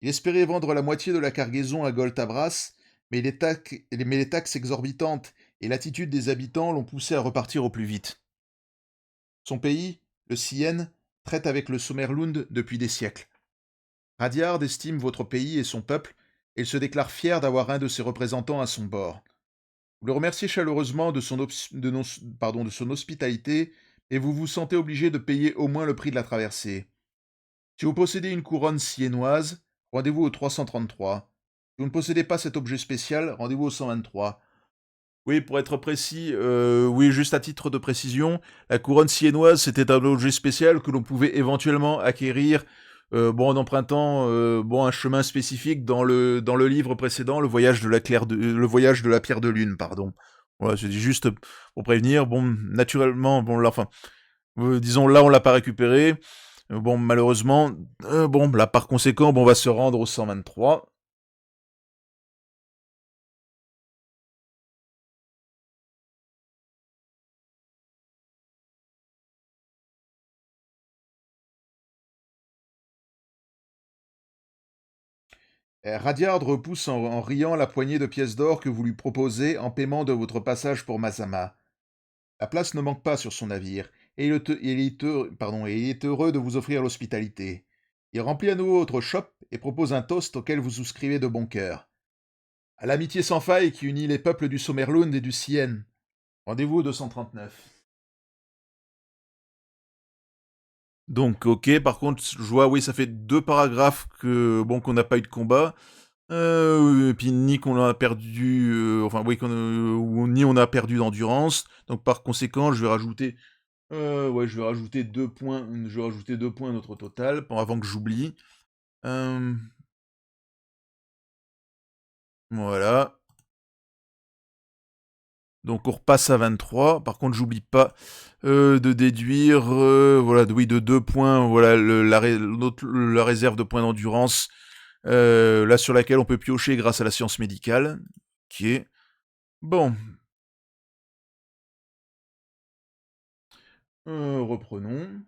Il espérait vendre la moitié de la cargaison à Goltabras, mais les taxes exorbitantes et l'attitude des habitants l'ont poussé à repartir au plus vite. Son pays, le Sienne, traite avec le Sommerlund depuis des siècles. Radiard estime votre pays et son peuple, et il se déclare fier d'avoir un de ses représentants à son bord. Vous le remerciez chaleureusement de son hospitalité, et vous vous sentez obligé de payer au moins le prix de la traversée. Si vous possédez une couronne siennoise, rendez-vous au 333. Si vous ne possédez pas cet objet spécial, rendez-vous au 123. Oui, pour être précis, oui, juste à titre de précision, la couronne siennoise, c'était un objet spécial que l'on pouvait éventuellement acquérir en empruntant un chemin spécifique dans le livre précédent, le voyage de la pierre de lune, pardon. Voilà, je dis juste pour prévenir. Bon, naturellement, bon, là, enfin, disons là, on l'a pas récupéré. Bon, malheureusement, là, par conséquent, bon, on va se rendre au 123. Radiard repousse en riant la poignée de pièces d'or que vous lui proposez en paiement de votre passage pour Mazama. La place ne manque pas sur son navire, et il est heureux de vous offrir l'hospitalité. Il remplit à nouveau votre chope et propose un toast auquel vous souscrivez de bon cœur. À l'amitié sans faille qui unit les peuples du Sommerlund et du Sienne. Rendez-vous au 239. Donc, ok, par contre, je vois, oui, ça fait 2 paragraphes qu'on n'a pas eu de combat. Et puis ni qu'on a perdu, ni on a perdu d'endurance. Donc par conséquent, je vais rajouter 2 points. Je vais rajouter 2 points à notre total, avant que j'oublie. Euh, voilà. Donc on repasse à 23. Par contre, j'oublie pas de déduire voilà, oui, de 2 points, voilà, la réserve de points d'endurance, là sur laquelle on peut piocher grâce à la science médicale, qui est bon. Reprenons.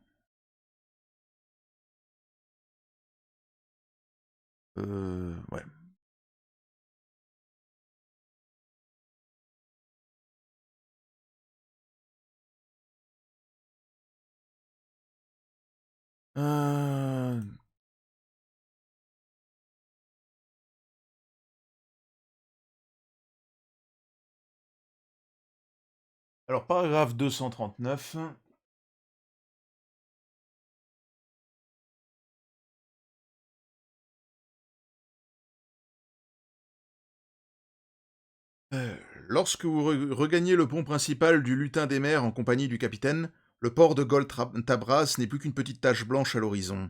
Ouais. Euh, Alors, paragraphe 239. Euh, Lorsque vous regagnez le pont principal du lutin des mers en compagnie du capitaine, le port de Tabras n'est plus qu'une petite tache blanche à l'horizon.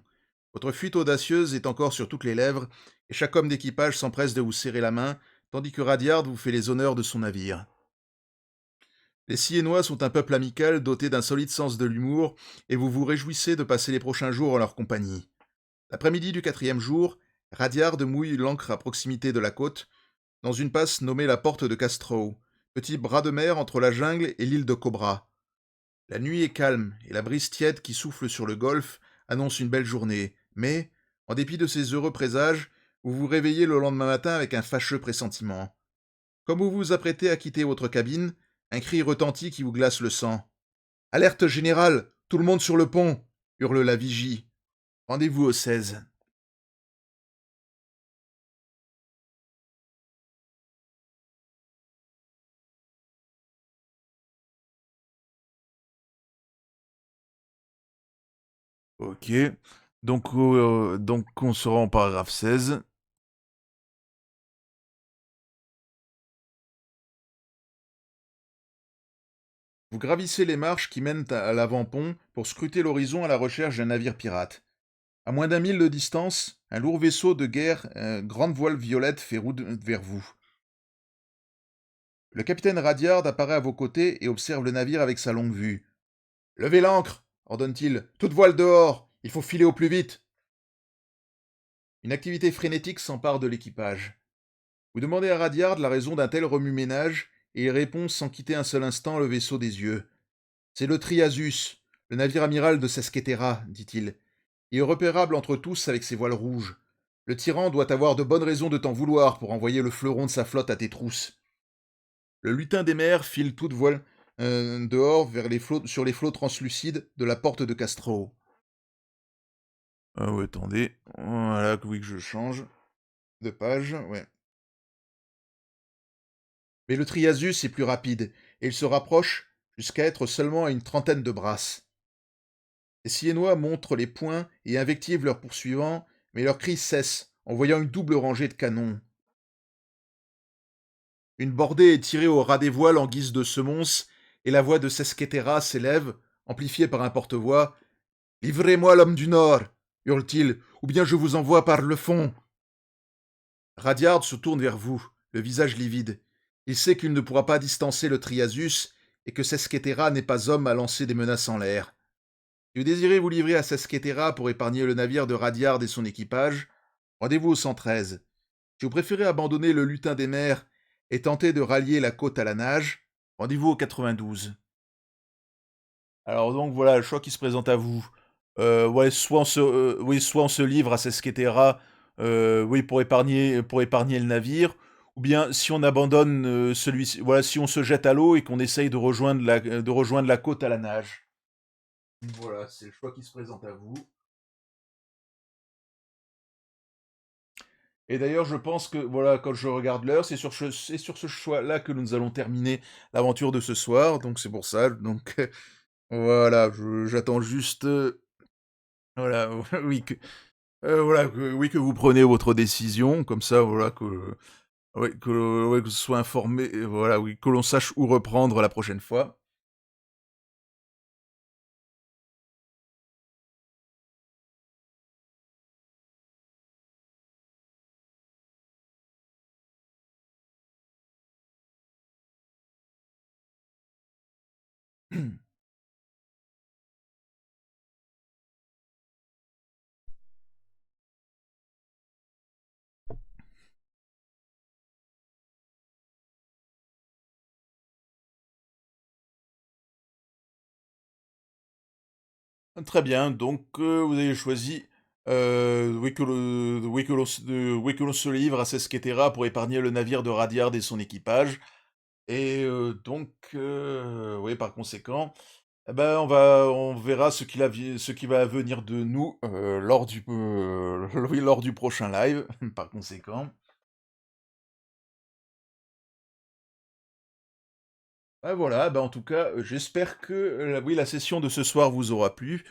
Votre fuite audacieuse est encore sur toutes les lèvres, et chaque homme d'équipage s'empresse de vous serrer la main, tandis que Radiard vous fait les honneurs de son navire. Les Siennois sont un peuple amical doté d'un solide sens de l'humour, et vous vous réjouissez de passer les prochains jours en leur compagnie. L'après-midi du quatrième jour, Radiard mouille l'ancre à proximité de la côte, dans une passe nommée la porte de Castrow, petit bras de mer entre la jungle et l'île de Cobra. La nuit est calme, et la brise tiède qui souffle sur le golfe annonce une belle journée, mais, en dépit de ces heureux présages, vous vous réveillez le lendemain matin avec un fâcheux pressentiment. Comme vous vous apprêtez à quitter votre cabine, un cri retentit qui vous glace le sang. Alerte générale, tout le monde sur le pont, hurle la vigie. Rendez-vous au 16. Ok. Donc on sera en paragraphe 16. Vous gravissez les marches qui mènent à l'avant-pont pour scruter l'horizon à la recherche d'un navire pirate. À moins d'1 mille de distance, un lourd vaisseau de guerre, grande voile violette, fait route vers vous. Le capitaine Radiard apparaît à vos côtés et observe le navire avec sa longue vue. Levez l'ancre, ordonne-t-il. Toute voile dehors, il faut filer au plus vite. Une activité frénétique s'empare de l'équipage. Vous demandez à Radiard la raison d'un tel remue-ménage, et il répond sans quitter un seul instant le vaisseau des yeux. C'est le Triasus, le navire amiral de Sesquetera, dit-il. Il est repérable entre tous avec ses voiles rouges. Le tyran doit avoir de bonnes raisons de t'en vouloir pour envoyer le fleuron de sa flotte à tes trousses. Le lutin des mers file toute voile dehors sur les flots translucides de la porte de Castro. Ah ouais, attendez. Voilà, oui que je change de page, ouais. Mais le Triasus est plus rapide, et il se rapproche jusqu'à être seulement à une trentaine de brasses. Les Siennois montrent les poings et invectivent leurs poursuivants, mais leurs cris cessent en voyant une double rangée de canons. Une bordée est tirée au ras des voiles en guise de semonce, et la voix de Sesquetera s'élève, amplifiée par un porte-voix. Livrez-moi l'homme du Nord, hurle-t-il, ou bien je vous envoie par le fond. Radiard se tourne vers vous, le visage livide. Il sait qu'il ne pourra pas distancer le Triasus et que Sesquetera n'est pas homme à lancer des menaces en l'air. Si vous désirez vous livrer à Sesquetera pour épargner le navire de Radiard et son équipage, rendez-vous au 113. Si vous préférez abandonner le lutin des mers et tenter de rallier la côte à la nage, rendez-vous au 92. Alors donc voilà le choix qui se présente à vous. Ouais, soit on se livre à Sesquetera, oui, pour épargner le navire, ou bien si on abandonne celui-ci, voilà, si on se jette à l'eau et qu'on essaye de rejoindre la côte à la nage. Voilà, c'est le choix qui se présente à vous. Et d'ailleurs, je pense que, voilà, quand je regarde l'heure, c'est sur ce choix-là que nous allons terminer l'aventure de ce soir. Donc c'est pour ça. Donc voilà, j'attends juste, voilà, oui voilà, oui que vous prenez votre décision, comme ça, voilà ouais, que ce soit informé, et voilà, oui, que l'on sache où reprendre la prochaine fois. Très bien, donc vous avez choisi, oui que l'on se livre à Sesquetera pour épargner le navire de Radiard et son équipage et oui, par conséquent, eh ben, on verra ce qui va venir de nous, lors du, oui, lors du prochain live, par conséquent. Ah voilà, bah, en tout cas, j'espère que, oui, la session de ce soir vous aura plu.